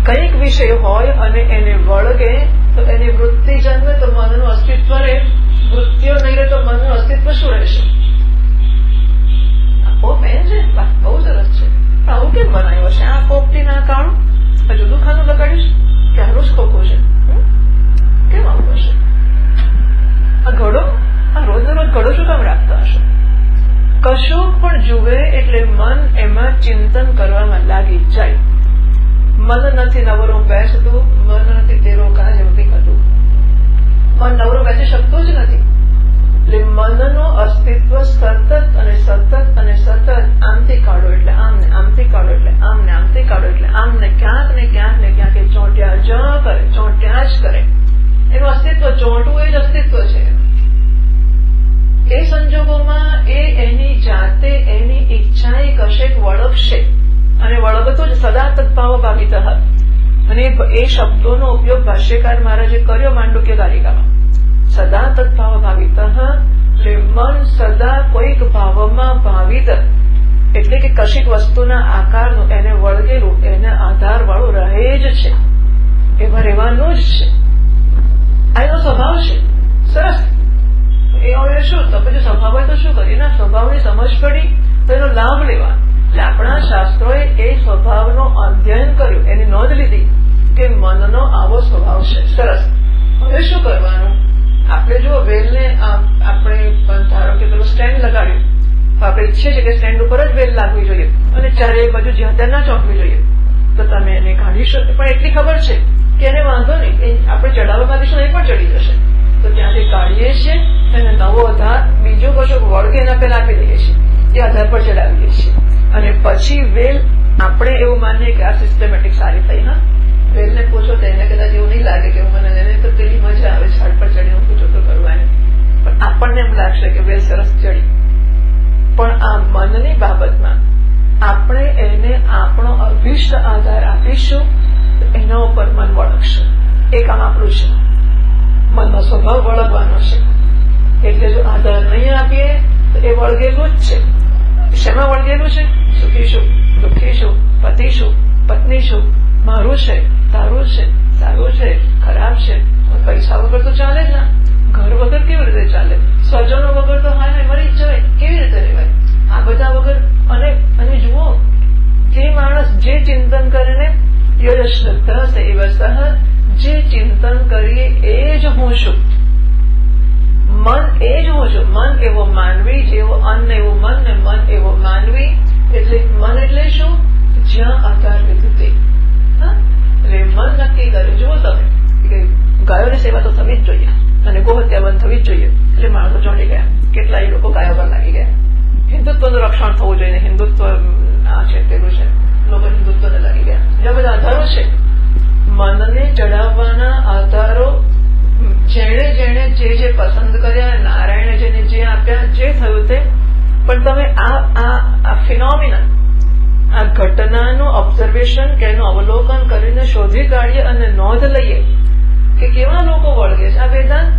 કંઈક વિષય હોય અને એને વળગે તો એની વૃત્તિ જન્મે તો મનનું અસ્તિત્વ રહે, વૃત્તિઓ નહીં રહે તો મનનું અસ્તિત્વ શું રહેશે? કોપ એ છે, બહુ સરસ છે, પણ આવું કેમ બનાવ્યો છે? આ કોપથી ના કાણું જુદું ખાનું લગાડ્યું છે કે આનું જ ખોખું છે? કેમ આવું હશે? આ ઘડો, આ રોજ રોજ ઘડો શું કામ રાખતા હશે? કશું પણ જુએ એટલે મન એમાં ચિંતન કરવામાં લાગી જાય. મન નથી નવરો બેસતું, મન નથી તેરો કાજ એવું કંઈક હતું. મન નવરો બેસી શકતું જ નથી. એટલે મનનું અસ્તિત્વ સતત અને સતત અને સતત આમથી કાઢો એટલે આમને, આમથી કાઢો એટલે આમને, આમથી કાઢો એટલે આમને, ક્યાંક ને ક્યાંક એ ચોંટ્યા જ કરે, ચોંટ્યા જ કરે. એનું અસ્તિત્વ ચોંટવું એ જ અસ્તિત્વ છે. એ સંજોગોમાં એ એની જાતે એની ઈચ્છાએ કશેક વળગશે અને વળગતો જ સદા તત્ભાવ ભાવિતઃ. અને એ શબ્દોનો ઉપયોગ ભાષ્યકાર મહારાજે કર્યો માંડુક્ય કારિકામાં. સદા તત્ભાવ ભાવિતઃ એટલે મન સદા કોઈક ભાવમાં ભાવિત, એટલે કે કશીક વસ્તુના આકારનું એને વળગેલું, એને આધાર વાળું રહે જ છે, એમાં રહેવાનું જ છે. આ એનો સ્વભાવ છે. સરસ. એ હવે શું, તમે જો સ્વભાવ હોય તો શું કરીએ? ના, સ્વભાવની સમજ પડી તો એનો લાભ લેવા. એટલે આપણા શાસ્ત્રોએ એ સ્વભાવનો અધ્યયન કર્યું, એની નોંધ લીધી કે મનનો આવો સ્વભાવ છે. સરસ. હવે શું કરવાનું? આપણે જો વેલને આપણે ધારો કે પેલું સ્ટેન્ડ લગાડ્યું, આપણે ઈચ્છીએ છીએ કે સ્ટેન્ડ ઉપર જ વેલ લાગવી જોઈએ અને ચારે બાજુ જ્યાં ત્યાં ના ચોંટવી જોઈએ, તો તમે એને કાઢી શકો. પણ એટલી ખબર છે કે એને વાંધો નહીં, આપણે ચડાવવા માંગીશું એ પણ ચડી જશે, તો ત્યાંથી કાઢીએ છીએ અને નવો આધાર બીજો કશો વળગે એના પહેલા આપી દઈએ છીએ, એ આધાર પર ચડાવીએ છીએ. અને પછી વેલ આપણે એવું માનીએ કે આ સિસ્ટમેટિક સારી થઈ. હા, વેલને પૂછો તો એને કદાચ એવું નહીં લાગે કે મને એને તો પેલી મજા આવે ઝાડ પર ચડી, હું પૂછો તો કરવાની, પણ આપણને એમ લાગશે કે વેલ સરસ ચડી. પણ આ મનની બાબતમાં આપણે એને આપણો અભિષ્ટ આધાર આપીશું તો એના ઉપર મન વળગશે. એ કામ આપણું છે. મનનો સ્વભાવ વળગવાનો છે. એટલે જો આધાર નહીં આપીએ તો એ વળગેલું જ છે. શેમાં વળગેલું છે? સુખી શું, દુઃખી શું, પતિ શું, પત્ની શું, મારું છે, તારું છે, સારું છે, ખરાબ છે. પૈસા વગર તો ચાલે જ ના. ઘર વગર કેવી રીતે ચાલે? સ્વજનો વગર તો હા મરી જ જવાય. કેવી રીતે રહેવાય? આ બધા વગર. અને જુઓ, જે માણસ જે ચિંતન કરીને યદ શ્રદ્ધા સેવસઃ, જે ચિંતન કરીએ એ જ હું છું. મન એ જ હું છું. મન એવો માનવી, જેવો અન્ન એવું મન, ને મન એવો માનવી. એટલે મન એટલે શું? જ્યાં આધાર લીધું તે. એટલે મન નક્કી કરે. જુઓ તમે કે ગાયોની સેવા તો થવી જ જોઈએ અને ગોહત્યા બંધ થવી જ જોઈએ. એટલે માણસો ચોંટી ગયા. કેટલાય લોકો ગાયો પર લાગી ગયા. હિન્દુત્વનું રક્ષણ થવું જોઈએ. હિન્દુત્વ આ છે તેવું છે, લોકો હિન્દુત્વને લાગી ગયા. જ્યાં બધા આધારો છે, મનને ચડાવવાના આધારો જેણે જેણે જે પસંદ કર્યા, નારાયણે જેને જે આપ્યા, જે થયું તે. પણ તમે આ ફિનોમિના, આ ઘટનાનું ઓબ્ઝર્વેશન કે એનું અવલોકન કરીને શોધી કાઢીએ અને નોંધ લઈએ કે કેવા લોકો વળગે છે. આ વેદાંત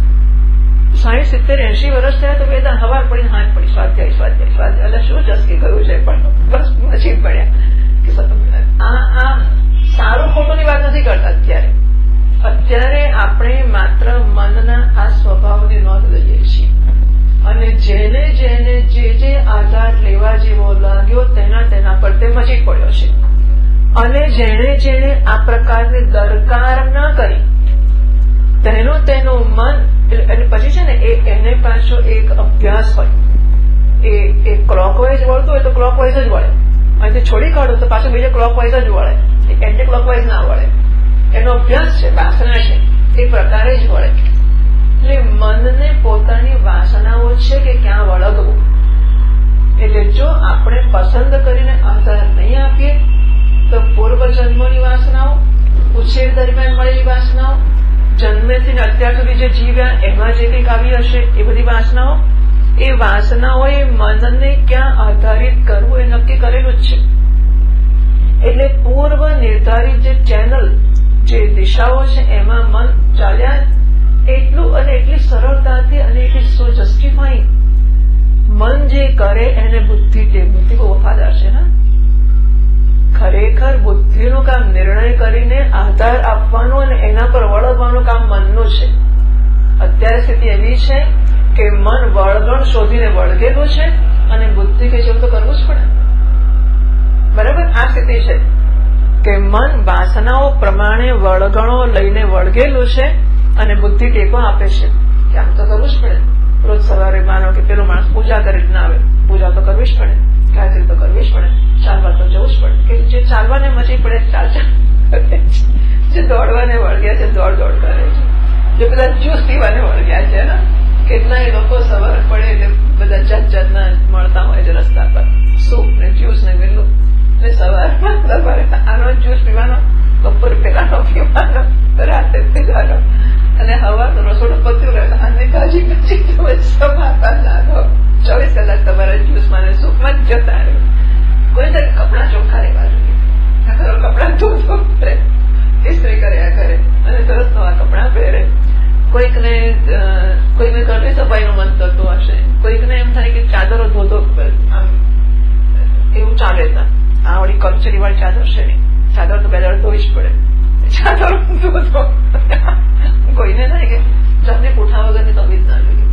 60, 70, 80 વર્ષ થયા તો વેદાંત હવાર પડીને હાથ પડી સ્વાધ્યાય એટલે શું ચસકી ગયું છે, પણ બસ પછી પડ્યા. આ સારું ખોટુંની વાત નથી કરતા. અત્યારે આપણે માત્ર મનના આ સ્વભાવની નોંધ લઈએ છીએ અને જેને જે આધાર લેવા જેવો લાગ્યો તેના પર તે મચી પડ્યો છે. અને જેણે આ પ્રકારની દરકાર ન કરી તેનું મન એટલે પછી છે ને એને પાછો એક અભ્યાસ હોય. એ ક્લોકવાઇઝ વળતું હોય તો ક્લોકવાઇઝ જ વળે, અહીંથી છોડી કાઢો તો પાછું બીજે ક્લોકવાઇઝ જ વળે, એન્ટી ક્લોકવાઇઝ ના વળે. એનો અભ્યાસ છે, વાસના છે, એ પ્રકારે જ વળે. એટલે મનને પોતાની વાસનાઓ છે કે ક્યાં વળગવું. એટલે જો આપણે પસંદ કરીને આધાર નહીં આપીએ તો પૂર્વજન્મોની વાસનાઓ, ઉછેર દરમિયાન મળેલી વાસનાઓ, જન્મેથી અત્યાર સુધી જે જીવ્યા એમાં જે કંઈક આવી હશે એ બધી વાસનાઓ, એ વાસનાઓએ મનને ક્યાં આધારિત કરવું એ નક્કી કરેલું જ છે. એટલે પૂર્વ નિર્ધારિત જે ચેનલ, જે દિશાઓ છે એમાં મન ચાલ્યા એટલું અને એટલી સરળતાથી અને એટલી સો જસ્ટિફાઈંગ. મન જે કરે એને બુદ્ધિ બહુ વફાદાર છે. હા, ખરેખર બુદ્ધિનું કામ નિર્ણય કરીને આધાર આપવાનું અને એના પર વળગવાનું કામ મનનું છે. અત્યારે સ્થિતિ એવી છે કે મન વળગણ શોધીને વળગેલું છે અને બુદ્ધિ કે જેવું તો કરવું જ પડે. બરાબર, આ સ્થિતિ છે કે મન વાસનાઓ પ્રમાણે વળગણો લઈને વળગેલું છે અને બુદ્ધિ ટેકો આપે છે કે આમ તો કરવું જ પડે. રોજ સવારે માનો કે પેલો માણસ પૂજા કરીને આવે, પૂજા તો કરવી જ પડે, ગાયત્રી તો કરવી જ પડે, ચાલવા તો જવું જ પડે. કે જે ચાલવાને મચી પડે ચાલ જે દોડવાને વળગ્યા છે દોડ કરે છે, જે બધા જ્યુસ પીવાને વળગ્યા છે ને, કેટલાય લોકો સવારે પડે એટલે બધા જાતના મળતા હોય છે રસ્તા પર, સૂપ ને જ્યુસ ને વેલું. એટલે સવારમાં સવારે આનો જ્યુસ પીવાનો, બપોર પેલાનો પીવાનો, રાતે પીવાનો અને હવાનું રસોડું પત્યું રહે અને કાજી માતા લાગો 24 કલાક તમારા જ્યુસમાં ને સૂપમાં જ જતા રહ્યો. કોઈ તરફ કપડા ચોખ્ખા રહેવા જોઈએ, કપડા ધોધો કરે, ઇસ્ત્રી કર્યા કરે અને તરત નવા કપડા પહેરે. કોઈકને ઘરની સફાઈનું મન થતું હશે, કોઈકને એમ થાય કે ચાદરો ધોધો આમ એવું ચાલે. આ વળી કલ્ચરી વાળી ચાદર છે ને, ચાદર તો બે દાડે ધોવી જ પડે, ચાદર ધોધો. કોઈને થાય કે જાતે પૂઠા વગરની તબીત ના જોઈએ,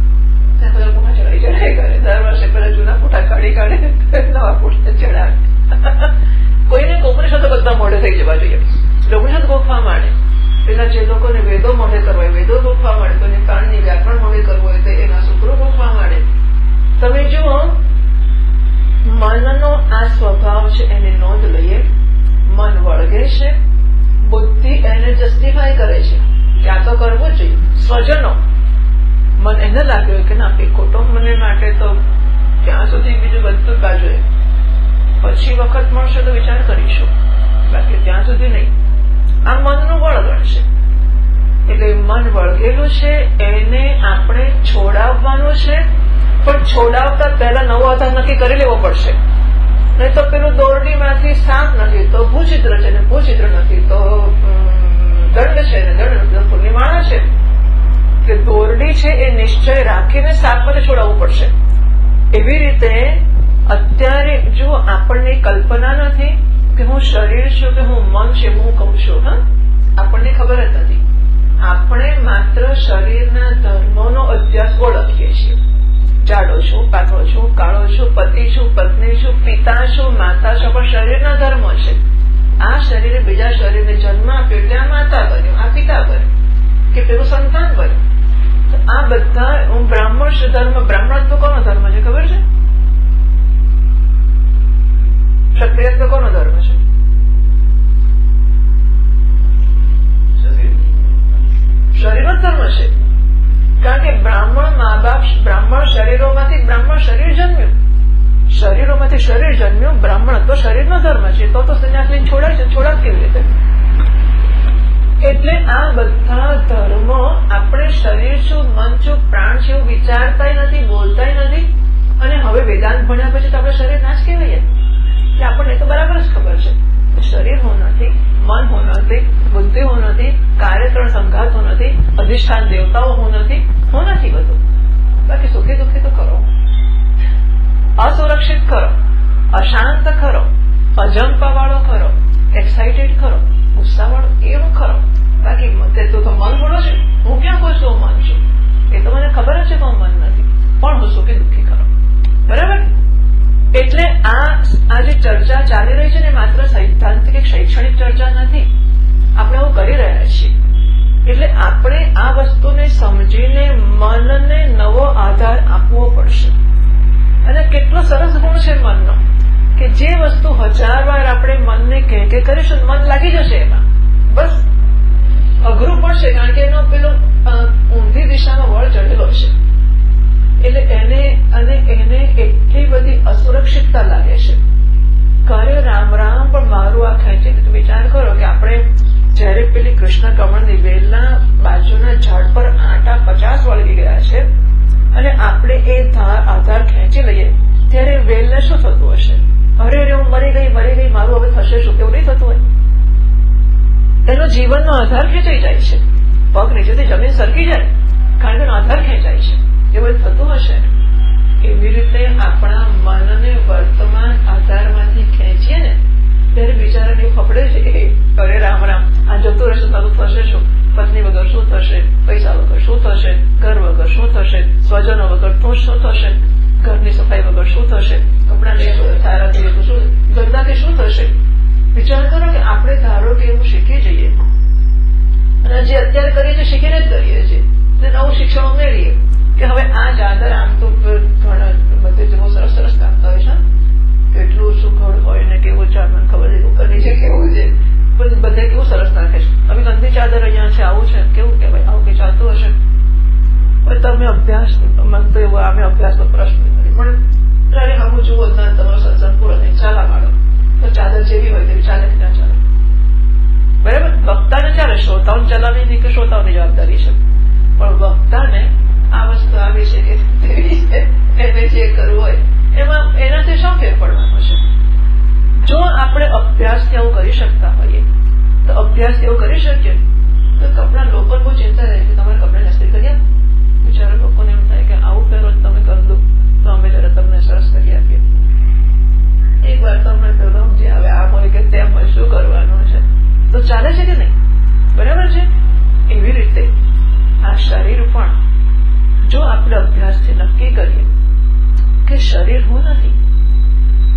ત્યાં બધા પૂઠા ચડાઈ કરે. દર વર્ષે પેલા જૂના પૂઠા કાઢે નવા પૂઠા ચડાવે. કોઈને ઉપનિષદો બધા મોઢે થઈ જવા જોઈએ, ઉપનિષદ ગોખવા માંડે. પેલા જે લોકોને વેદો મોઢે કરવા હોય વેદો ગોખવા માંડે, કોઈને કાળની વ્યાકરણ મોઢે કરવું હોય તો એના સૂત્રો ગોખવા માંડે. તમે જુઓ, મનનો આ સ્વભાવ છે એને નોંધ લઈએ. મન વળગે છે, બુદ્ધિ એને જસ્ટિફાય કરે છે કે આ તો કરવું જોઈએ. સ્વજનો, મન એને લાગ્યું કે ના એ કુટુંબ મને માટે તો ત્યાં સુધી બીજું બધું બાજુએ, પછી વખત મળશે તો વિચાર કરીશું, બાકી ત્યાં સુધી નહીં. આ મનનું વળગણ છે. એટલે મન વળગેલું છે એને આપણે છોડાવવાનું છે, પણ છોડાવતા પહેલા નવો આધાર નક્કી કરી લેવો પડશે. નહીં તો પેલું દોરડીમાંથી સાપ નથી તો ભૂચિત્ર છે, ને ભૂચિત્ર નથી તો દંડ છે, ને દંડ નથી તો માણસ છે. કે દોરડી છે એ નિશ્ચય રાખીને સાપમાંથી છોડાવવું પડશે. એવી રીતે અત્યારે જો આપણને કલ્પના નથી કે હું શરીર છું કે હું મન છે, હું કહું છું. હા, આપણને ખબર જ નથી. આપણે માત્ર શરીરના ધર્મોનો અભ્યાસ ઓળખીએ છીએ. જાડો છું, પાતળો છું, કાળો છું, પતિ છું, પત્ની છું, પિતા છું, માતા છું, પણ શરીરના ધર્મો છે. આ શરીરે બીજા શરીરને જન્મ આપ્યો એટલે આ માતા બન્યું, આ પિતા બન્યું કે પેલું સંતાન બન્યું. આ બધા બ્રાહ્મણ ધર્મ, બ્રાહ્મણત્વ કોનો ધર્મ છે ખબર છે? ક્ષત્રિયત્વ કોનો ધર્મ છે? શરીરનો ધર્મ છે. કારણ કે બ્રાહ્મણ મા બાપ, બ્રાહ્મણ શરીરોમાંથી બ્રાહ્મણ શરીર જન્મ્યું, શરીરોમાંથી શરીર જન્મ્યું. બ્રાહ્મણત્વ શરીરનો ધર્મ છે. તો સંન્યાસ લઈને છોડાય છે, છોડાવ કેવી રીતે? એટલે આ બધા ધર્મો આપણે શરીર છું, મન છું, પ્રાણ છું વિચારતા નથી, બોલતા નથી. અને હવે વેદાંત ભણ્યા પછી તો આપણે શરીર ના જ કહેવાય. એટલે આપણને તો બરાબર જ ખબર છે કે શરીર હું નથી, મન હું નથી, બુદ્ધિ હું નથી, કાર્યકરણ સંઘાત હું નથી, અધિષ્ઠાન દેવતાઓ હું નથી બધું. બાકી સુખી દુઃખી તો ખરો, અસુરક્ષિત ખરો, અશાંત ખરો, અજંપા વાળો ખરો, એક્સાઇટેડ ખરો, ગુસ્સા વાળો એવું ખરો. બાકી તો મન બોલો છે, હું ક્યાં કોઈ શું મન છું? એ તો મને ખબર જ છે કે હું મન નથી, પણ હું સુખી દુઃખી ખરો. બરાબર? એટલે આ જે ચર્ચા ચાલી રહી છે ને માત્ર સૈદ્ધાંતિક શૈક્ષણિક ચર્ચા નથી, આપણે એવું કરી રહ્યા છીએ. એટલે આપણે આ વસ્તુને સમજીને મનને નવો આધાર આપવો પડશે. અને કેટલો સરસ ગુણ છે મનનો કે જે વસ્તુ 1000 વાર આપણે મનને કે કરીશું મન લાગી જશે એમાં. બસ અઘરું પડશે કારણ કે એનો પેલો ઊંધી દિશામાં વળ ચડેલો છે. એટલે એને એટલી બધી અસુરક્ષિતતા લાગે છે. કરે રામ રામ પણ મારું આ ખેંચી. વિચાર કરો કે આપણે જયારે પેલી કૃષ્ણ કમળની વેલના બાજુના ઝાડ પર આટા 50 વળગી ગયા છે અને આપણે એ આધાર ખેંચી લઈએ ત્યારે વેલને શું થતું હશે? અરે હું મરી ગઈ મારું હવે થશે શું? એવું નહીં થતું હોય. એનો જીવનનો આધાર ખેંચાઈ જાય છે, પગ નીચેથી જમીન સરકી જાય કારણ કે એનો આધાર ખેંચાય છે. એવું થતું હશે. એવી રીતે આપણા મનને વર્તમાન આધારમાંથી ખેંચીએ ને ત્યારે બિચારાને ફફડે છે. અરે રામ રામ, આ જતું રહેશે તારું થશે શું? પત્ની વગર શું થશે? પૈસા વગર શું થશે? ઘર વગર શું થશે? સ્વજનો વગર તું શું થશે? ઘરની સફાઈ વગર શું થશે? કપડા નહીં સારા થઈએ તો શું? ગંદાથી શું થશે? વિચાર કરો કે આપણે ધારો કે એવું શીખી જઈએ અને જે અત્યારે કરીએ છીએ શીખીને જ કરીએ છીએ, નવું શિક્ષણ ઉમેરીએ કે હવે આ ચાદર આમ તો ઘણા બધે બહુ સરસ સરસ નાખતા હોય છે, કેટલું સુઘડ હોય ને કેવું ચાર મને ખબર છે ઉપર નીચે કેવું છે, પણ બધે કેવું સરસ નાખે છે. હવે ગંદી ચાદર અહીંયા છે, આવું છે, કેવું કહેવાય, આવું કઈ ચાલતું હશે. પણ તમે અભ્યાસ, મને તો એવો અમે અભ્યાસનો પ્રશ્ન નથી પણ ત્યારે હમું જુઓ તમારો સત્સંગ પૂરો થાય ચાલા વાળો તો ચાદર જેવી હોય તેવી ચાલે કે ના ચાલે? બરાબર? વક્તાને ચાલે, શ્રોતાઓને ચલાવવી નહીં કે શ્રોતાઓની જવાબદારી છે, પણ વક્તાને આ વસ્તુ આવી છે કે તેવી છે, એને જે કરવું હોય એમાં એનાથી શું ફેર પડવાનો છે? જો આપણે અભ્યાસથી આવું કરી શકતા હોઈએ તો અભ્યાસથી એવું કરી શકીએ તો કપડા લોકોને બહુ ચિંતા રહે કે તમારે કપડા નસ્તી કરીએ. બિચારા લોકોને એમ થાય કે આવું પહેરો તમે કરી દો તો અમે જરા તમને સરસ કરી આપીએ. એક વાર તમને પેલો જે હવે આમ હોય કે તેમ હોય, શું કરવાનું છે? તો ચાલે છે કે નહીં? બરાબર છે? એવી રીતે આ શરીર પણ જો આપણે અભ્યાસથી નક્કી કરીએ કે શરીર હું નથી,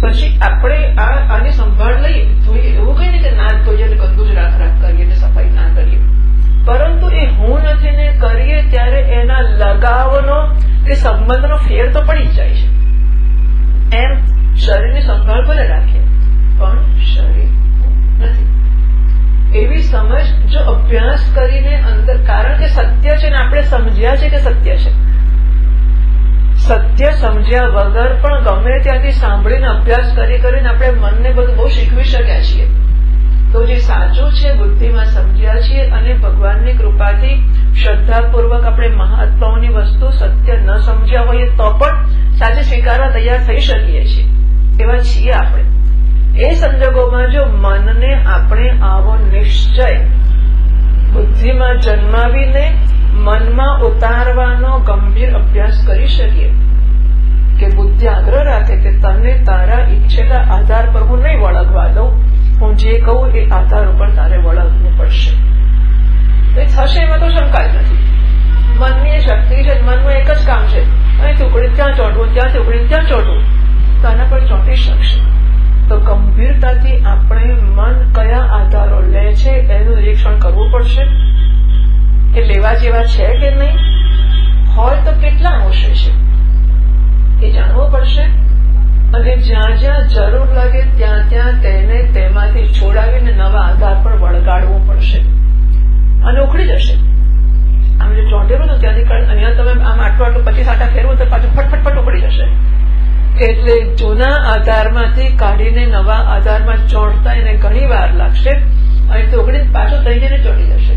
પછી આપણે આની સંભાળ લઈએ ધોઈએ, એવું કઈ નહીં કે ના ધોઈએ ગંદુ જ રાખ કરીએ ને સફાઈ ના કરીએ, પરંતુ એ હું નથી ને કરીએ ત્યારે એના લગાવનો કે સંબંધનો ફેર તો પડી જ જાય છે. એમ શરીરની સંભાળ ભલે રાખીએ પણ શરીર નથી એવી સમજ જો અભ્યાસ કરીને અંદર, કારણ કે સત્ય છે ને આપણે સમજ્યા છે કે સત્ય છે, સત્ય સમજ્યા વગર પણ ગમે ત્યાંથી સાંભળીને અભ્યાસ કરીને આપણે મનને બધું બહુ શીખવી શક્યા છીએ. તો જે સાચું છે બુદ્ધિમાં સમજ્યા છીએ અને ભગવાનની કૃપાથી શ્રદ્ધાપૂર્વક આપણે મહાત્માઓની વસ્તુ સત્ય ન સમજ્યા હોઈએ તો પણ સાચે સ્વીકારવા તૈયાર થઈ શકીએ છીએ, એવા છીએ આપણે. એ સંજોગોમાં જો મનને આપણે આવો નિશ્ચય બુદ્ધિમાં જન્માવીને મનમાં ઉતારવાનો ગંભીર અભ્યાસ કરી શકીએ કે બુદ્ધિ આગ્રહ રાખે કે તને તારા ઈચ્છેલા આધાર પર હું નહીં વળગવા દઉં, હું જે કહું એ આધાર ઉપર તારે વળગવું પડશે. તો એ થશે એમાં તો શંકા જ નથી. મનની એ શક્તિ છે, મનનું એક જ કામ છે અહીંથી ઉકળી ત્યાં ચોંટવું, ત્યાંથી ઉકળી ત્યાં ચોંટવું, તો આના પર ચોંટી શકશે. તો ગંભીરતાથી આપણે મન કયા આધારો લે છે એનું નિરીક્ષણ કરવું પડશે કે લેવા જેવા છે કે નહીં, હોય તો કેટલા અંશે છે એ જાણવું પડશે. અને જ્યાં જ્યાં જરૂર લાગે ત્યાં ત્યાં તેને તેમાંથી છોડાવીને નવા આધાર પર વળગાડવું પડશે અને ઉખડી જશે. આમ જે ચોંટેલું ને ત્યાંથી અહીંયા તમે આમ આટલું 25 આટા ફેરવું તો પાછું ફટફટ ઉખડી જશે. એટલે જૂના આધારમાંથી કાઢીને નવા આધારમાં ચોંટતા એને ઘણી વાર લાગશે અને તે ઉખડીને પાછું થઈ જઈને ચોંટી જશે.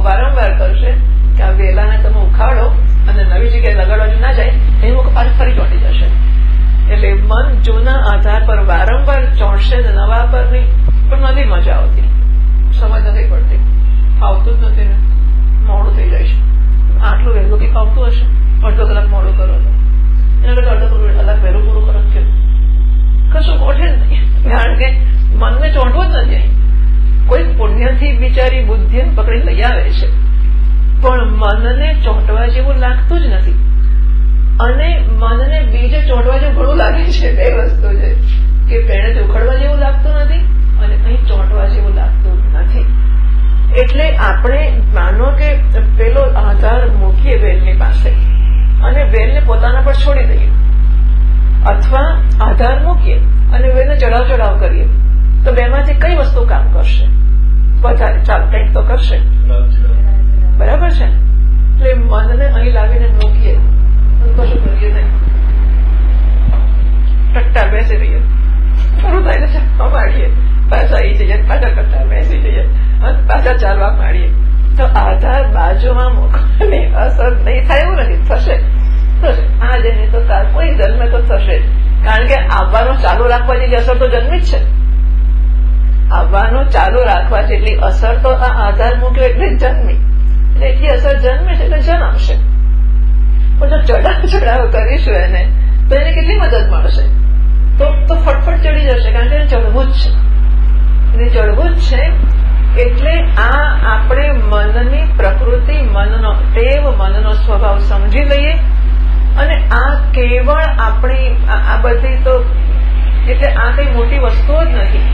વારંવાર કરશે કે આ વેલાને તમે ઉખાડો અને નવી જગ્યાએ લગાડવા ના જાય એનું પાછું ફરી ચોંટી જશે. એટલે એટલે મન જૂના આધાર પર વારંવાર ચોંટશે ને નવા પર નહીં, પણ નથી મજા આવતી, સમજ નથી પડતી, ફાવતું જ નથી ને, મોડું થઈ જાય છે. આટલું વહેલું કંઈક આવતું હશે, અડધો કલાક મોડું કરો તો એના કરતા અડધો કલાક વહેલું પૂરું કરો કે કશું મોઢે જ નહીં, કારણ કે મનને ચોંટવું જ નથી. કોઈ પુણ્યથી બિચારી બુદ્ધિ પકડી લઈ આવે છે, પણ મનને ચોંટવા જેવું લાગતું જ નથી. અને મનને બીજે ચોંટવા જેવું ઘણું લાગે છે. બે વસ્તુ છે કે પેણે ઉખડવા જેવું લાગતું નથી અને અહીં ચોંટવા જેવું લાગતું નથી. એટલે આપણે માનો કે પેલો આધાર મૂકીએ વેલની પાસે અને વેલને પોતાના પર છોડી દઈએ, અથવા આધાર મૂકીએ અને વેલને ચડાવ કરીએ, તો બેમાંથી કઈ વસ્તુ કામ કરશે? વધારે ચાલ કંઈક તો કરશે, બરાબર છે. એટલે મનને અહીં લાવીને મૂકીએ, કશું કરીએ નહીં, ટટ્ટા બેસી રહીએ, ખરું થાય ને, માડીએ, પાછા આવી જઈએ, પાછા ટટ્ટા બેસી જઈએ, પાછા ચાલવા માંડીએ, તો આધાર બાજુમાં મૂકવાની અસર નહીં થાય એવું નથી, થશે. આજે નહીં તો કાલ કોઈ જન્મે તો થશે, કારણ કે આવવાનું ચાલુ રાખવા જેટલી અસર તો જન્મી જ છે. આવવાનું ચાલુ રાખવા જેટલી અસર તો આ આધાર મૂક્યો એટલે જ જન્મી, એટલે એટલી અસર જન્મે છે એટલે જન્મશે. પણ જો ચડાવ કરીશું એને તો એને કેટલી મદદ મળશે? તો ફટફટ ચડી જશે, કારણ કે એને ચડવું જ છે, એને ચડવું જ છે. એટલે આ આપણે મનની પ્રકૃતિ, મનનો ટેવ, મનનો સ્વભાવ સમજી લઈએ. અને આ કેવળ આપણી આ બધી તો એટલે આ કઈ મોટી વસ્તુઓ જ નથી,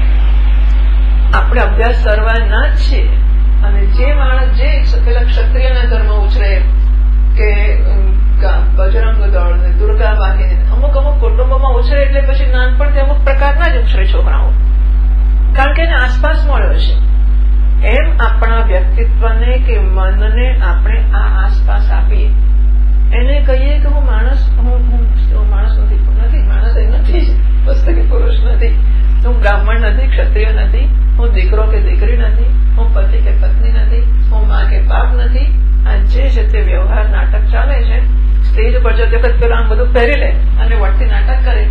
આપણે અભ્યાસ કરવાના જ છીએ. અને જે માણસ જે પેલા ક્ષત્રિયના ધર્મ ઉછરે કે બજરંગ દળ ને દુર્ગા વાહિની અમુક કુટુંબોમાં ઉછરે, એટલે પછી નાનપણથી અમુક પ્રકારના જ ઉછરે છોકરાઓ, કારણ કે એને આસપાસ મળ્યો છે. એમ આપણા વ્યક્તિત્વને કે મનને આપણે આ આસપાસ આપીએ, એને કહીએ કે હું માણસ નથી, માણસ એ નથી, વસ્તુ કે પુરુષ નથી, હું બ્રાહ્મણ નથી, ક્ષત્રિય નથી, હું દીકરો કે દીકરી નથી, હું પતિ કે પત્ની નથી, હું મા કે બાપ નથી. આ જે છે તે વ્યવહાર નાટક ચાલે છે. સ્ટેજ ઉપર જતી વખત પેલા આમ બધું પહેરી લે અને વટથી નાટક કરે,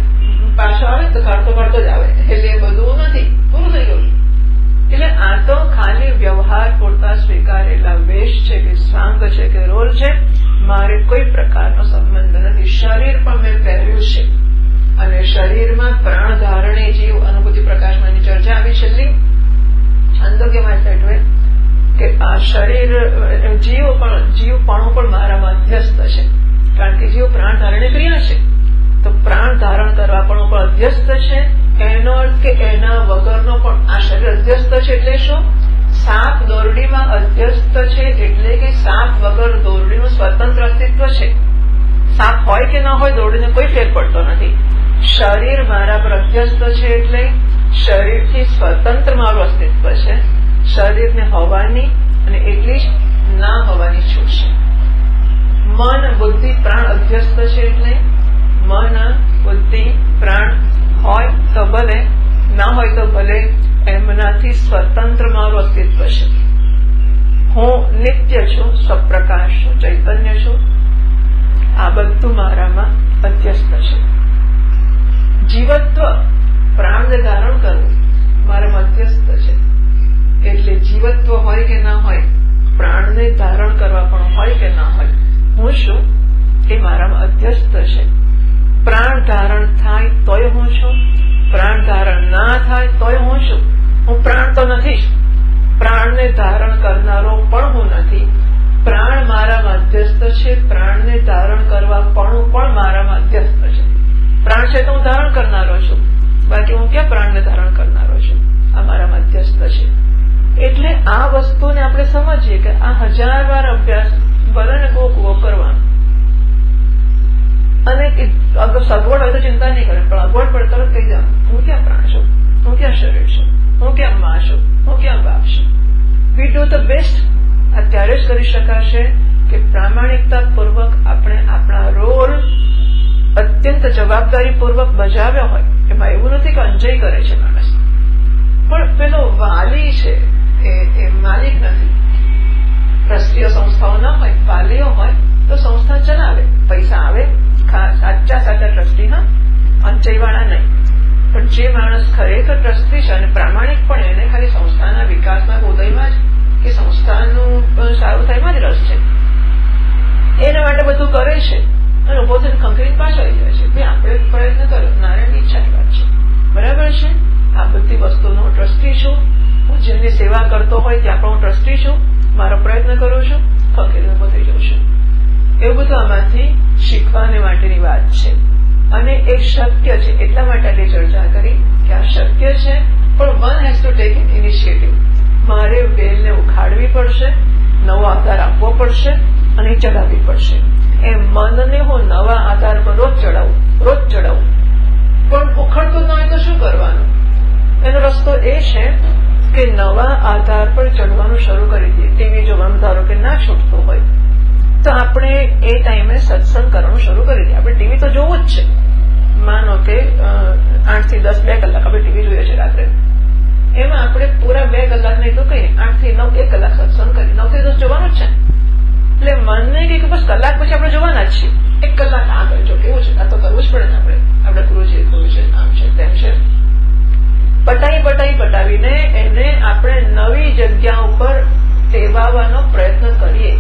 પાછો આવે તો કાઢતો જ આવે, એટલે એ બધું નથી, પૂરું થઈ ગયું. એટલે આ તો ખાલી વ્યવહાર પૂરતા સ્વીકારેલા વેશ છે કે સ્વાંગ છે કે રોલ છે. મારે કોઈ પ્રકારનો સંબંધ નથી. શરીર પણ મેં પહેર્યું છે અને શરીરમાં પ્રાણ ધારણે જીવ અનુભૂતિ પ્રકાશમાં ચર્ચા આવી છેલ્લી છંદોગ્યમાં એટલે કે આ શરીર જીવપણું પણ મારામાં અધ્યસ્ત છે, કારણ કે જીવ પ્રાણ ધારણે ક્રિયા છે, તો પ્રાણ ધારણ કરવા પણ અધ્યસ્ત છે. એનો અર્થ કે એના વગરનો પણ આ શરીર અધ્યસ્ત છે. એટલે શું? સાપ દોરડીમાં અધ્યસ્ત છે, એટલે કે સાપ વગર દોરડીનું સ્વતંત્ર અસ્તિત્વ છે. સાપ હોય કે ના હોય, દોરડીને કોઈ ફેર પડતો નથી. શરીર મારા પર અધ્યસ્ત છે, એટલે શરીરથી સ્વતંત્ર મારું અસ્તિત્વ છે. શરીરને હોવાની અને એટલી જ ના હોવાની છૂટ છે. મન બુદ્ધિ પ્રાણ અધ્યસ્ત છે, એટલે મન બુદ્ધિ પ્રાણ હોય તો ભલે, ના હોય તો ભલે, એમનાથી સ્વતંત્ર મારું અસ્તિત્વ છે. હું નિત્ય છું, સ્વપ્રકાશ છું, ચૈતન્ય છું. આ બધું મારામાં અધ્યસ્ત છે. જીવત્વ પ્રાણને ધારણ કરવું મારામાં અધ્યસ્ત છે. એટલે જીવત્વ હોય કે ના હોય, પ્રાણને ધારણ કરવા પણ હોય કે ના હોય, હું શું એ મારામાં અધ્યસ્ત છે. પ્રાણ ધારણ થાય તોય હું છું, પ્રાણ ધારણ ના થાય તોય હું છું. હું પ્રાણ તો નથી જ, પ્રાણને ધારણ કરનારો પણ હું નથી. પ્રાણ મારામાં અધ્યસ્ત છે, પ્રાણને ધારણ કરવા પણ મારામાં અધ્યસ્ત છે. પ્રાણ છે તો હું ધારણ કરનારો છું, બાકી હું ક્યાં પ્રાણને ધારણ કરનારો છું? આ મારામાં અધ્યસ્ત છે. એટલે આ વસ્તુને આપણે સમજીએ કે આ 1000 વાર અભ્યાસ ભલે ને કૂવો કરવાનો, અને અગર સગવડ હોય તો ચિંતા નહીં કરે, પણ અગવડ પડે તરત કહી દેવાનું, હું ક્યાં પ્રાણ છું, હું ક્યાં શરીર છું, હું ક્યાં મા છું, હું ક્યાં બાપ છું. We do the best. અત્યારે જ કરી શકાશે કે પ્રામાણિકતા પૂર્વક આપણે આપણા રોલ અત્યંત જવાબદારી પૂર્વક બજાવ્યો હોય. એમાં એવું નથી કે અંજય કરે છે માણસ, પણ પેલો વાલી છે એ માલિક નથી. ટ્રસ્ટીઓ સંસ્થાઓ ના હોય, વાલીઓ હોય તો સંસ્થા ચલાવે, પૈસા આવે, સાચા ટ્રસ્ટી. હા, અંચઈવાળા નહીં, પણ જે માણસ ખરેખર ટ્રસ્ટી છે અને પ્રામાણિક પણ એને ખાલી સંસ્થાના વિકાસમાં ઉદયમાં જ કે સંસ્થાનું સારું થાયમાં જ રસ છે, એના માટે બધું કરે છે અને ઉભો થઈને ખંખરીને પાછળ આવી જાય છે. ભાઈ આપણે પ્રયત્ન કર્યો, નારાયણની ઈચ્છાની વાત છે, બરાબર છે. આ બધી વસ્તુનો હું ટ્રસ્ટી છું, હું જેમની સેવા કરતો હોય ત્યાં પણ હું ટ્રસ્ટી છું, મારો પ્રયત્ન કરું છું, ખંખરીને ઉભો થઈ જાઉં છું. એવું બધું આમાંથી શીખવાને માટેની વાત છે અને એ શક્ય છે. એટલા માટે આપણે ચર્ચા કરી કે આ શક્ય છે, પણ one has to take in initiative. મારે વેલને ઉખાડવી પડશે, નવો આધાર આપવો પડશે અને ચડાવવી પડશે. એ મનને હું નવા આધાર પર રોજ ચડાવું, પણ ઉખડતું ન હોય તો શું કરવાનું? એનો રસ્તો એ છે કે નવા આધાર પર ચડવાનું શરૂ કરી દઈએ. ટીવી જોવાનું ધારો કે ના છૂટતું હોય તો આપણે એ ટાઈમે સત્સંગ કરવાનું શરૂ કરી દઈએ. આપણે ટીવી તો જોવું જ છે. માનો કે 8 થી 10 2 કલાક આપણે ટીવી જોઈએ છે રાત્રે, એમાં આપણે પૂરા 2 કલાક નહીં તો કઈ 8 થી 9 1 કલાક સત્સંગ કરી, 9 થી 10 જોવાનું જ છે. એટલે મનને કે બસ કલાક પછી આપણે જોવાના જ છીએ. 1 કલાક આ કરજો, કેવું છે, આ તો કરવું જ પડે ને. આપણે ગુરુજી કહ્યું છે, આમ છે તેમ છે, પટાવીને એને આપણે નવી જગ્યા ઉપર ટેવાવાનો પ્રયત્ન કરીએ.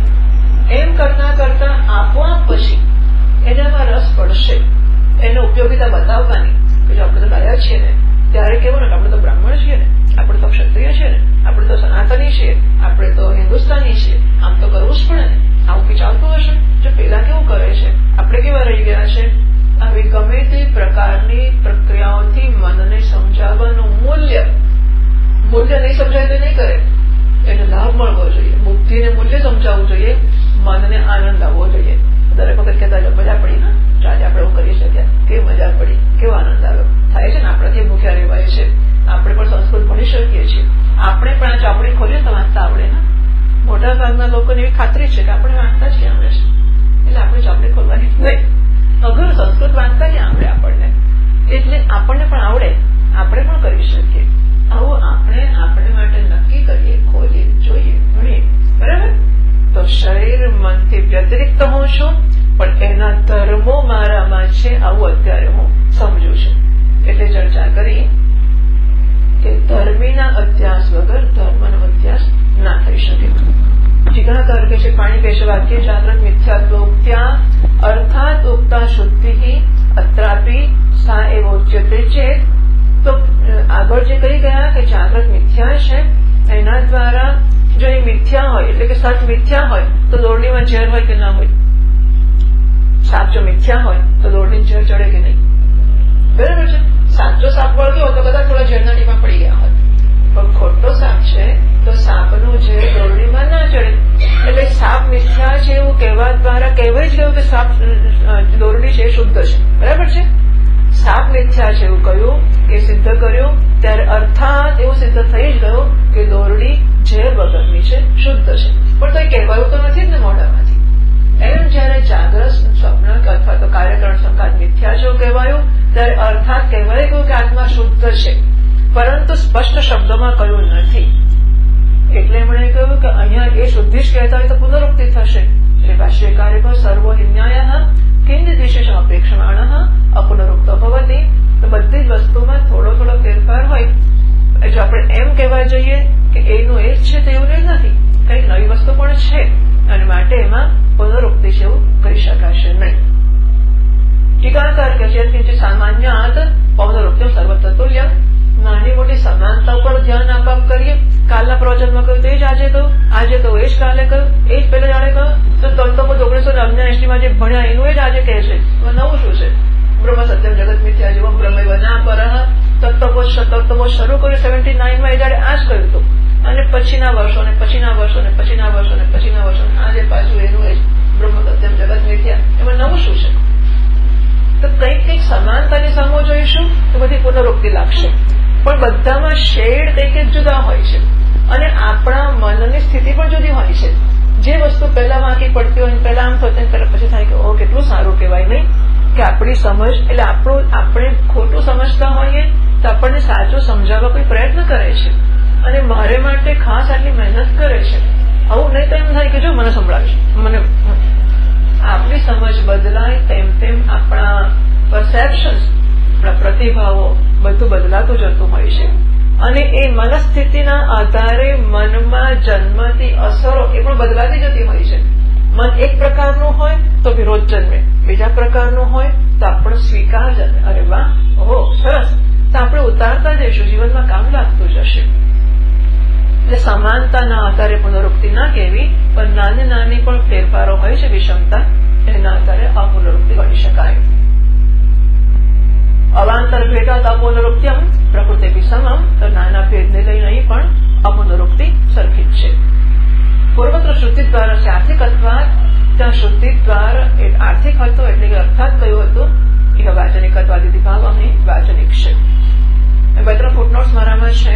એમ કરતા આપોઆપ પછી એનામાં રસ પડશે. એને ઉપયોગિતા બતાવવાની કે જો આપણે તો ડાયા છીએ ને, ત્યારે કેવું ને, આપણે તો બ્રાહ્મણ છીએ ને, આપણે તો ક્ષત્રિય છીએ ને, આપણે તો સનાતની છીએ, આપણે તો હિન્દુસ્તાની છીએ, આમ તો કરવું જ પડે ને. આવું કંઈ ચાલતું હશે? જો પેલા કેવું કરે છે, આપણે કેવા રહી ગયા છે? આવી ગમે તે પ્રકારની પ્રક્રિયાઓથી મનને સમજાવવાનું મૂલ્ય નહીં સમજાય તો નહીં કરે. એને લાભ મળવો જોઈએ, બુદ્ધિને મૂલ્ય સમજાવવું જોઈએ, મનને આનંદ આવવો જોઈએ. દરેક વખત કહેતા મજા પડી ને, આજે આપણે એવું કરી શક્યા, કેવી મજા પડી, કેવો આનંદ આવ્યો થાય છે ને. આપણાથી ભૂખ્યા રહેવાય છે, આપણે પણ સંસ્કૃત ભણી શકીએ છીએ. આપણે પણ આ ચોપડી ખોલીએ તો વાંચતા આવડે ને. મોટા ભાગના લોકોને એવી ખાતરી છે કે આપણે વાંચતા જ ક્યાં આવડે છે, એટલે આપણે ચોપડી ખોલવાની નહીં. અગર સંસ્કૃત વાંચતા ક્યાં આવડે આપણને, એટલે આપણને પણ આવડે, આપણે પણ કરી શકીએ. આવું આપણે માટે નક્કી કરીએ, ખોલીએ, જોઈએ, ભણીએ, બરાબર. તો શરીર મનથી વ્યતિરિક્ત હું છું, પણ એના ધર્મો મારામાં છે, આવું અત્યારે હું સમજુ છું. એટલે ચર્ચા કરી કે ધર્મીના અધ્યાસ વગર ધર્મનો અધ્યાસ ના થઈ શકે. ટીકાકાર કહે છે, પાણી પેશ વાક્ય જાગ્રત મિથ્યાત્વોક્ત્યા અર્થાત ઉક્તા શુદ્ધિ અત્રાપી સા એવોચ્યતે ચેત. તો આગળ જે કહી ગયા કે જાગ્રત મિથ્યા છે, એના દ્વારા જો એ મિથ્યા હોય એટલે કે સત મિથ્યા હોય તો દોરડીમાં ઝેર હોય કે ના હોય? સાપ જો મિથ્યા હોય તો દોરડીને ઝેર ચડે કે નહીં? બરાબર છે. સાચો સાપ વળગ્યો હોય તો કદાચ થોડા ઝેરના ટીપા પડી ગયા હોય, પણ ખોટો સાપ છે તો સાપનું ઝેર દોરડીમાં ના ચડે. એટલે સાપ મિથ્યા છે એવું કહેવા દ્વારા કહેવાય જ ગયું કે સાપ દોરડી છે શુદ્ધ છે, બરાબર છે. સાપ મિથ્યા છે એવું કહ્યું કે સિદ્ધ કર્યું, ત્યારે અર્થાત એવું સિદ્ધ થઈ જ ગયું કે દોરડી ઝેર વગરની છે, શુદ્ધ છે. પણ તો એ કહેવાયું તો નથી જ ને મોઢામાંથી. એમ જયારે જાગ્રત સ્વપ્ન અથવા તો કાર્યકરણ સંઘાત મિથ્યા છે એવું કહેવાયું, ત્યારે અર્થાત કહેવાય ગયું કે આત્મા શુદ્ધ છે, પરંતુ સ્પષ્ટ શબ્દોમાં કહ્યું નથી. એટલે એમણે કહ્યું કે અહીંયા એ શુદ્ધિ જ કહેતા હોય તો પુનરુક્તિ થશે. એટલે ભાષ્યકારે કહ્યું સર્વો હિન્યાય કિંદ વિશેષ અપેક્ષમાણ અપુનરુક્ત ભવતી. તો બધી જ વસ્તુમાં થોડો ફેરફાર હોય. જો આપણે એમ કહેવા જઈએ કે એનું એ જ છે તો એવું નથી, કંઈક નવી વસ્તુ પણ છે અને માટે એમાં પુનરુક્તિ છે એવું કરી શકાશે નહીં. ટીકાકાર કહે છે કિંચિત સામાન્યાત પૌનરુક્ત્યમ સર્વત્ર તુલ્યમ. નાની મોટી સમાનતા ઉપર ધ્યાન આપ કરીએ. કાલના પ્રવચનમાં કહ્યું તે જ આજે કહ્યું, આજે કહ્યું એ જ કાલે કહ્યું, એ જ પહેલા જાણે કહ્યું. તો 1979 જે ભણ્યા એનું એ જ આજે કહે છે. નવું શું છે? બ્રહ્મ સત્યમ જગત મિથ્યા જીવમ બ્રહ્મૈવ ના પરઃ તત્વબોધ શરૂ કર્યું 79 માં. એ જાણે આ જ કહ્યું હતું અને પછીના વર્ષો આજે પાછું એનું એ જ બ્રહ્મ સત્યમ જગત મિથ્યા. એમાં નવું શું છે? તો કંઈક સમાનતાની સમો જોઈશું તો બધી પુનરુક્તિ લાગશે, પણ બધામાં શેડ કંઈક જુદા હોય છે અને આપણા મનની સ્થિતિ પણ જુદી હોય છે. જે વસ્તુ પહેલા વાંકી પડતી હોય પહેલા આમ થતું પહેલા પછી થાય કે ઓ કેટલું સારું કહેવાય નહીં કે આપણી સમજ એટલે આપણે ખોટું સમજતા હોઈએ તો આપણને સાચું સમજાવવા કોઈ પ્રયત્ન કરે છે અને મારે માટે ખાસ આટલી મહેનત કરે છે. આવું નહીં તો એમ થાય કે જો મને સંભળાવીશ, મને આપણી સમજ બદલાય તેમ આપણા પરસેપ્શન્સ આપણા પ્રતિભાવો બધું બદલાતું જતું હોય છે અને એ મનસ્થિતિના આધારે મનમાં જન્મતી અસરો એ પણ બદલાતી જતી હોય છે. મન એક પ્રકારનું હોય તો વિરોધ જન્મે, બીજા પ્રકારનું હોય તો આપણો સ્વીકાર જન્મે. અરે વાહ, ઓહો સરસ, તો આપણે ઉતારતા જઈશું, જીવનમાં કામ લાગતું જશે. એટલે સમાનતાના આધારે પુનરુક્તિ ના કહેવી, પણ નાની નાની પણ ફેરફારો હોય છે, વિષમતા, એના આધારે અપુનરુક્તિ ગણી શકાય. અવાંતર ભેદાત અપુનરુક્ત્યમ પ્રકૃતિ સમમ, તો નાના ભેદને લઈને અહીં પણ અપુનરુક્તિ સરખી જ છે. પૂર્વત્ર શુદ્ધિ દ્વારા છે આર્થિક અથવા ત્યાં શુદ્ધિ દ્વાર આર્થિક હતો એટલે કે અર્થાત કયું હતું એ વાચનિક અથવા ભાવ અહીં વાચનિક છે. 2 ફૂટનોટ્સ મારામાં છે.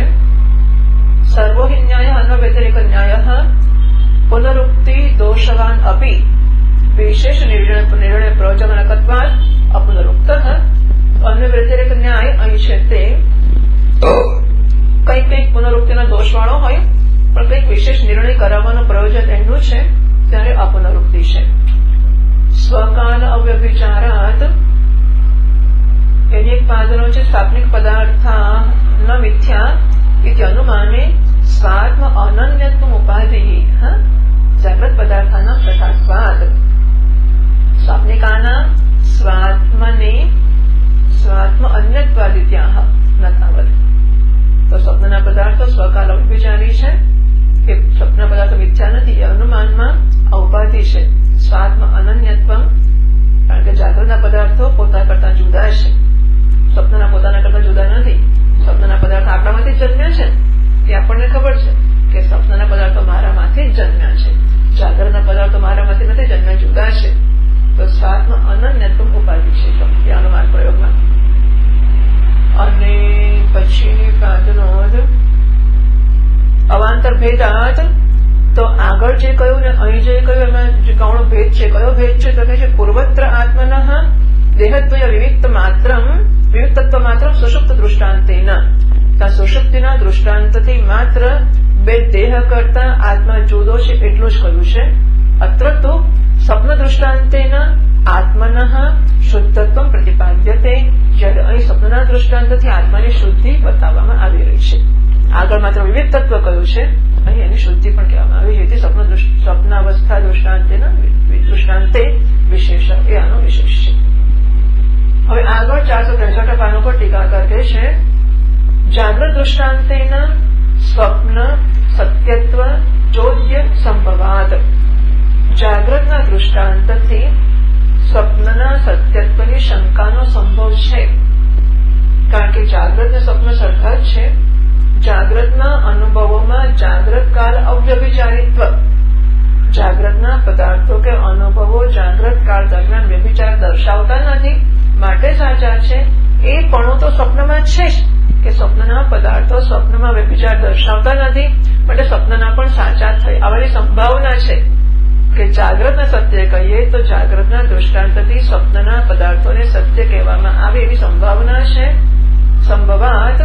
સર્વો હિ ન્યાય અન્વ વ્યતિરેક ન્યાય પુનરુક્તિ દોષવાન અપી વિશેષ નિર્ણય પ્રયોજનકત્વાદ અપુનરુક્ત. અન્વ વ્યતિરેક ન્યાય અહીં છે તે કંઈક પુનરુક્તિનો દોષવાળો હોય પણ કંઈક વિશેષ નિર્ણય કરાવવાનું પ્રયોજન એનું છે ત્યારે અપુનરુક્તિ છે. સ્વકાલ અવ્યભિચારાત એની એક પાદનો છે સાત્વિક પદાર્થા ન મિથ્યા ઇતિ અનુમાને સ્વાત્મ અનન્યત્વ ઉપાધિ. જાગ્રત પદાર્થાના તથાત્વાદ સ્વાપ્નિકાના સ્વાત્મને સ્વાત્મ અન્યત્વાદિત્યાહ નતાવત. તો સ્વપ્નના પદાર્થો સ્વકાલ અવ્યભિચારી છે કે સ્વપ્ન પદાર્થો મિથ્યા નથી, એ અનુમાનમાં ઉપાધિ છે. સ્વાત્મ અનન્યત્વ, કારણ કે જાગ્રતના પદાર્થો પોતા કરતા જુદા છે, સ્વપ્નના પોતાના કરતા જુદા નથી. સ્વપ્નના પદાર્થો આપણામાંથી જ જન્મ્યા છે, એ આપણને ખબર છે કે સ્વપ્નના પદાર્થો મારામાંથી જ જન્મ્યા છે, જાગ્રતના પદાર્થો મારામાંથી નથી જન્મ્યા, જુદા છે. તો સ્વાત્મ અનન્યત્વ ઉપાધિ છે એ અનુમાન પ્રયોગમાં. અને પછીની પાદનો અવાંતર ભેદાત, તો આગળ જે કહ્યું ને અહીં જે કહ્યું એમાં જે ગૌણ ભેદ છે, કયો ભેદ છે તો કે છે પૂર્વત્ર આત્મન દેહદ્વય વિવિક્તત્વ માત્ર સુષુપ્ત દૃષ્ટાંતેન. સુષુપ્તિના દૃષ્ટાંતથી માત્ર બે દેહ કરતા આત્મા જુદો છે એટલું જ કહ્યું છે. અત્ર તો સ્વપ્ન દૃષ્ટાંતેન આત્મન શુદ્ધત્વ પ્રતિપાદ્યતે, જ્યારે અહીં સ્વપ્નના દૃષ્ટાંતથી આત્માની શુદ્ધિ બતાવવામાં આવી રહી છે. આગળ માત્ર વિવિધ તત્વ કહ્યું છે, અહીં એની શુદ્ધિ પણ કહેવામાં આવી છે. સ્વપ્નાવસ્થા દૃષ્ટાંતે વિશેષ, એ આનો વિશેષ છે. હવે આગળ 463 પાનો પર ટીકાકાર કહે છે જાગ્રત દૃષ્ટાંતેના સ્વપ્ન સત્યત્વ ચોદ્ય સંભવાદ. જાગ્રતના દૃષ્ટાંતથી સ્વપ્નના સત્યત્વની શંકાનો સંભવ છે, કારણ કે જાગ્રત ને સ્વપ્ન સરખા જ છે. જાગ્રતના અનુભવોમાં જાગ્રત કાળ અવ્યભિચારિત્વ, જાગ્રતના પદાર્થો કે અનુભવો જાગ્રત કાળ દરમિયાન વ્યભિચાર દર્શાવતા નથી, માટે સાચા છે. એ પણ તો સ્વપ્નમાં છે જ કે સ્વપ્નના પદાર્થો સ્વપ્નમાં વ્યભિચાર દર્શાવતા નથી, માટે સ્વપ્નના પણ સાચા થઈ આવવાની સંભાવના છે. કે જાગ્રતને સત્ય કહીએ તો જાગ્રતના દૃષ્ટાંતથી સ્વપ્નના પદાર્થોને સત્ય કહેવામાં આવે એવી સંભાવના છે. સંભવાત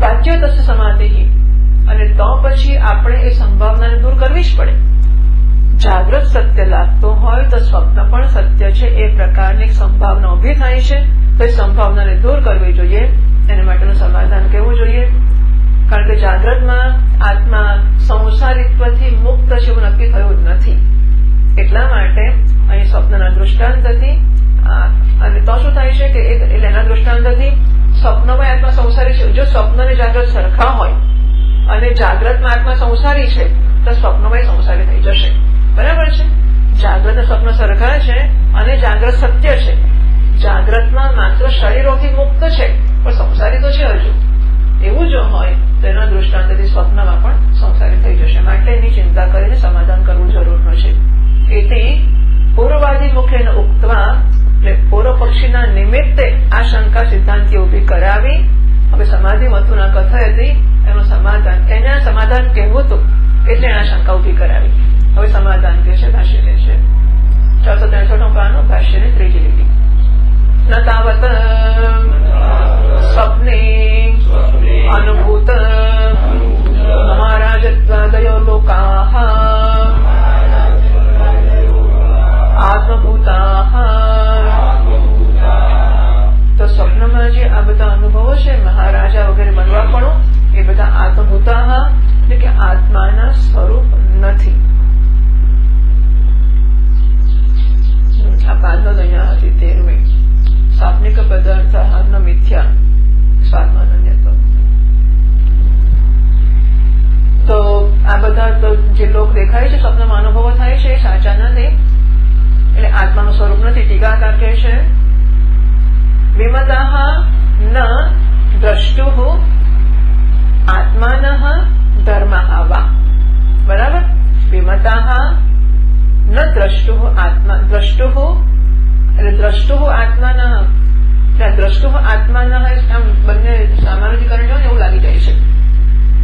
વાચ્ય તસ્ય સમાધિ, અને તો પછી આપણે એ સંભાવનાને દૂર કરવી જ પડે. જાગ્રત સત્ય લાગતો હોય તો સ્વપ્ન પણ સત્ય છે એ પ્રકારની સંભાવના ઉભી થાય છે. તો એ સંભાવનાને દૂર કરવી જોઈએ, એના માટેનું સમાધાન કહેવું જોઈએ. કારણ કે જાગ્રતમાં આત્મા સંસારિત્વથી મુક્ત છે એવું નક્કી થયું જ નથી. એટલા માટે અહીં સ્વપ્નના દૃષ્ટાંતથી, અને તો શું થાય છે કે એના દૃષ્ટાંતથી સ્વપ્નમાં આત્મા સંસારી છે. જો સ્વપ્ન અને જાગ્રત સરખા હોય અને જાગ્રતમાં આત્મા સંસારી છે તો સ્વપ્નમાં સંસારી થઈ જશે. બરાબર છે? જાગ્રત અને સ્વપ્ન સરખા છે અને જાગ્રત સત્ય છે. જાગ્રતમાં માત્ર શરીરોથી મુક્ત છે પણ સંસારી તો છે હજુ. એવું જો હોય તો એના દૃષ્ટાંતથી સ્વપ્નમાં પણ સંસારી થઈ જશે. માટે એની ચિંતા કરીને સમાધાન કરવું જરૂરનું છે. એથી પૂર્વવાદી મુખેન ઉક્તવા, એટલે પૂર્વ પક્ષીના નિમિત્તે આ શંકા સિદ્ધાંતિએ ઉભી કરાવી. હવે સમાધિ મતુના કથા હતી એનું સમાધાન, એના સમાધાન કહેવું હતું એટલે આ શંકા ઉભી કરાવી. હવે સમાધાન કહે છે, ભાષ્ય કહે છે 463 પાનો, ભાષ્યની ત્રીજી લીટી. ન તાવત સ્વપ્ને અનુભૂત મહારાજત્વાદયો લોકાઃ આત્મભૂતાઃ જે લોક દેખાય છે, સ્વપ્નમાં અનુભવો થાય છે, એ સાચા નથી, એટલે આત્માનું સ્વરૂપ નથી. ટીકાકાર કહે છે વિમતઃ ન દ્રષ્ટુઃ આત્માનઃ ધર્મઃ વા. બરાબર? વિમતઃ ન દ્રષ્ટુઃ આત્મા દ્રષ્ટુઃ એટલે દ્રષ્ટુઃ આત્માનઃ, દ્રષ્ટુઃ આત્માનઃ આમ બંને સામાન્યીકરણ જો ને એવું લાગી જાય છે.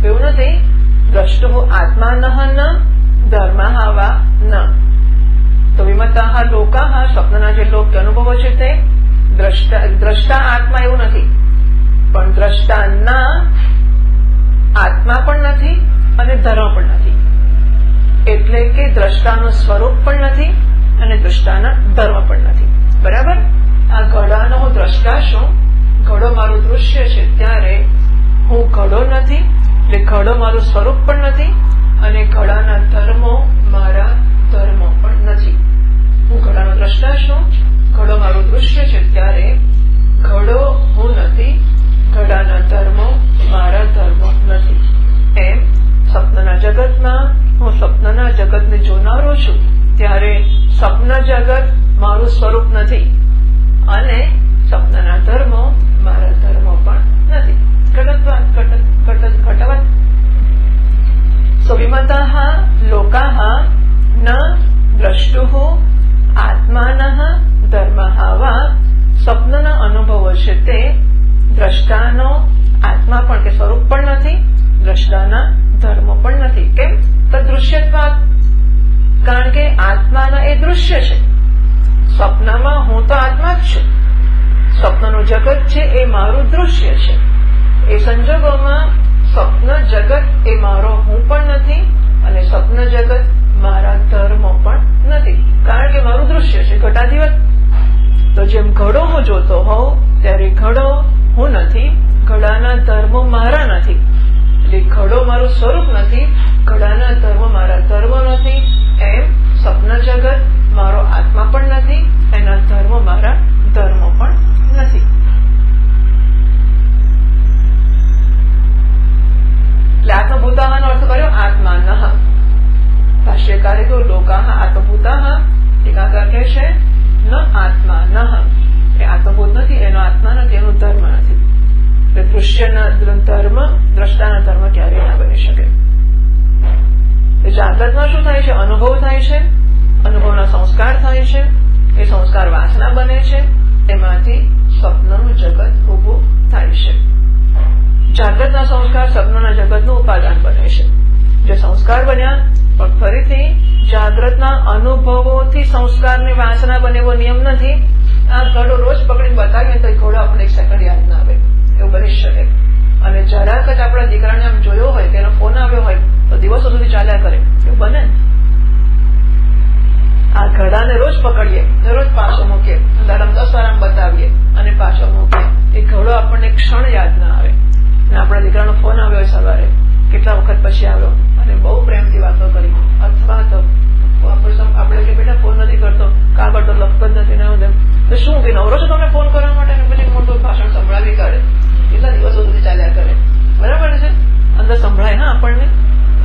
એવું નથી. દ્રષ્ટુઃ આત્માનઃ ન ધર્મઃ વા ન. તો વિમતઃ લોકાઃ સ્વપ્નના જે લોક અનુભવો છે તે દ્રષ્ટા આત્મા એવું નથી, પણ દ્રષ્ટાના આત્મા પણ નથી અને ધર્મ પણ નથી. એટલે કે દ્રષ્ટાનું સ્વરૂપ પણ નથી અને દ્રષ્ટાના ધર્મ પણ નથી. બરાબર? આ ઘડાનો હું દ્રષ્ટા છું, ઘડો મારું દૃશ્ય છે, ત્યારે હું ઘડો નથી, એટલે ઘડો મારું સ્વરૂપ પણ નથી અને ઘડાના ધર્મો મારા ધર્મો પણ નથી. હું ઘડાનો દ્રષ્ટા છું, ઘડો મારું દૃશ્ય છે, ત્યારે ઘડો હું નથી, ઘડાના ધર્મો મારા ધર્મો નથી. એમ સ્વપ્નના જગતમાં હું સ્વપ્નના જગતને જોનારો છું, ત્યારે સ્વપ્ન જગત મારું સ્વરૂપ નથી અને સ્વપ્નના ધર્મો મારા ધર્મો પણ નથી. ઘટવત. સો વિમતઃ લોકાઃ ન દ્રષ્ટુઃ આત્માનઃ ધર્મઃ વા. સ્વપ્નના અનુભવો છે તે દ્રષ્ટાનો આત્મા પણ કે સ્વરૂપ પણ નથી, દ્રષ્ટાના ધર્મો પણ નથી. કેમ? તદ્દૃશ્યત્વાત્. કારણ કે આત્માના એ દૃશ્ય છે. સ્વપ્નમાં હું તો આત્મા જ છું, સ્વપ્નનું જગત છે એ મારું દૃશ્ય છે. એ સંજોગોમાં સ્વપ્ન જગત એ મારો હું પણ નથી અને સ્વપ્ન જગત મારા ધર્મો પણ નથી, કારણ કે મારું દૃશ્ય છે ઘટાધિવત. તો જેમ ઘડો હું જોતો હોઉં ત્યારે ઘડો હું નથી, ઘડાના ધર્મો મારા નથી, એટલે ઘડો મારું સ્વરૂપ નથી, ઘડાના ધર્મો મારા ધર્મો નથી. એમ સ્વપ્ન જગત મારો આત્મા પણ નથી, એના ધર્મો મારા ધર્મો પણ નથી. એટલે આત્મભૂતાનો અર્થ કર્યો આત્માનઃ. ભાષ્યકારે તો લોકાઃ આત્મભૂતાઃ. ટીકાકાર કહે છે ન આત્માનઃ, એ આત્મભૂત નથી, એનો આત્મા નથી, એનો ધર્મ નથી. એટલે દૃશ્યના ધર્મ દ્રષ્ટાના ધર્મ ક્યારેય ના બની શકે. જાગ્રતમાં શું થાય છે? અનુભવ થાય છે, અનુભવના સંસ્કાર થાય છે, એ સંસ્કાર વાસના બને છે, એમાંથી સ્વપ્નનું જગત ઉભું થાય છે. જાગ્રતના સંસ્કાર સ્વપ્નના જગતનું ઉપાદાન બને છે. જે સંસ્કાર બન્યા પણ ફરીથી જાગ્રતના અનુભવોથી સંસ્કારની વાસના બને એવો નિયમ નથી. આ ઘડો રોજ પકડીને બતાવીએ તો ઘોડો આપણે એક સેકન્ડ યાદ ના આવે, એવું બની શકે. અને જરાક જ આપણા દીકરાને આમ જોયો હોય, તેનો ફોન આવ્યો હોય તો દિવસો સુધી ચાલ્યા કરે, એવું બને ને? આ ઘડાને રોજ પકડીએ, રોજ પાછો મૂકીએ, દાડામાં 10 વાર આમ બતાવીએ અને પાછો મૂકીએ, એ ઘડો આપણને ક્ષણ યાદ ના આવે. અને આપણા દીકરાનો ફોન આવ્યો સવારે, કેટલા વખત પછી આવ્યો અને બહુ પ્રેમથી વાતો કરી, અથવા તો આપણે કે બેટા ફોન નથી કરતો, કાગળ તો લખતો જ નથી ને, તો શું કે નવરો છો તમે ફોન કરવા માટે? પછી મોટું ભાષણ સંભળાવી કાઢે, કેટલા દિવસો સુધી ચાલ્યા કરે. બરાબર છે? અંદર સંભળાય હા આપણને,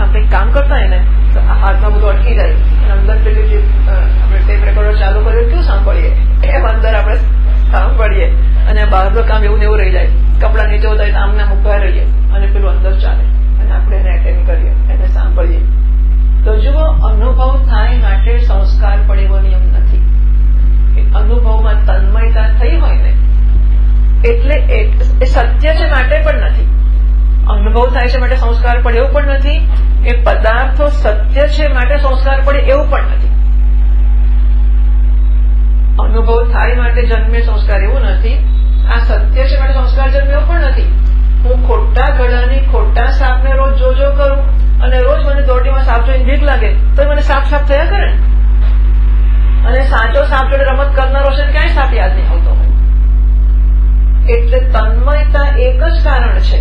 આપણે કામ કરતા હોય ને તો હાથમાં બધું અટકી જાય અને અંદર પેલું જે આપણે ટેપ રેકોર્ડર ચાલુ કર્યું કેવું સાંભળીએ, એમ અંદર આપણે સાંભળીએ અને બહારનું કામ એવું ને એવું રહી જાય. કપડા નીચે ઉતારી તો આમને ઉભા રહીએ અને પેલું અંદર ચાલે અને આપણે એને એટેન્ડ કરીએ, એને સાંભળીએ. તો જુઓ, અનુભવ થાય માટે સંસ્કાર પડે એવો નિયમ નથી. અનુભવમાં તન્મયતા થઈ હોય ને એટલે એ સત્ય છે માટે પણ નથી. અનુભવ થાય છે માટે સંસ્કાર પડે એવું પણ નથી. એ પદાર્થો સત્ય છે માટે સંસ્કાર પડે એવું પણ નથી. અનુભવ થાય માટે જન્મે સંસ્કાર એવું નથી. આ સત્ય છે માટે સંસ્કાર જન્મે એવું પણ નથી. હું ખોટા ઘડાની ખોટા સાપને રોજ જોજો કરું અને રોજ મને દોરડીમાં સાપ જોઈને બીક લાગે તો મને સાપ થયા કરે. અને સાચો સાપ જોડે રમત કરનારો છે ક્યાંય સાપ યાદ નહીં આવતો હોય. એટલે તન્મયતા એક જ કારણ છે.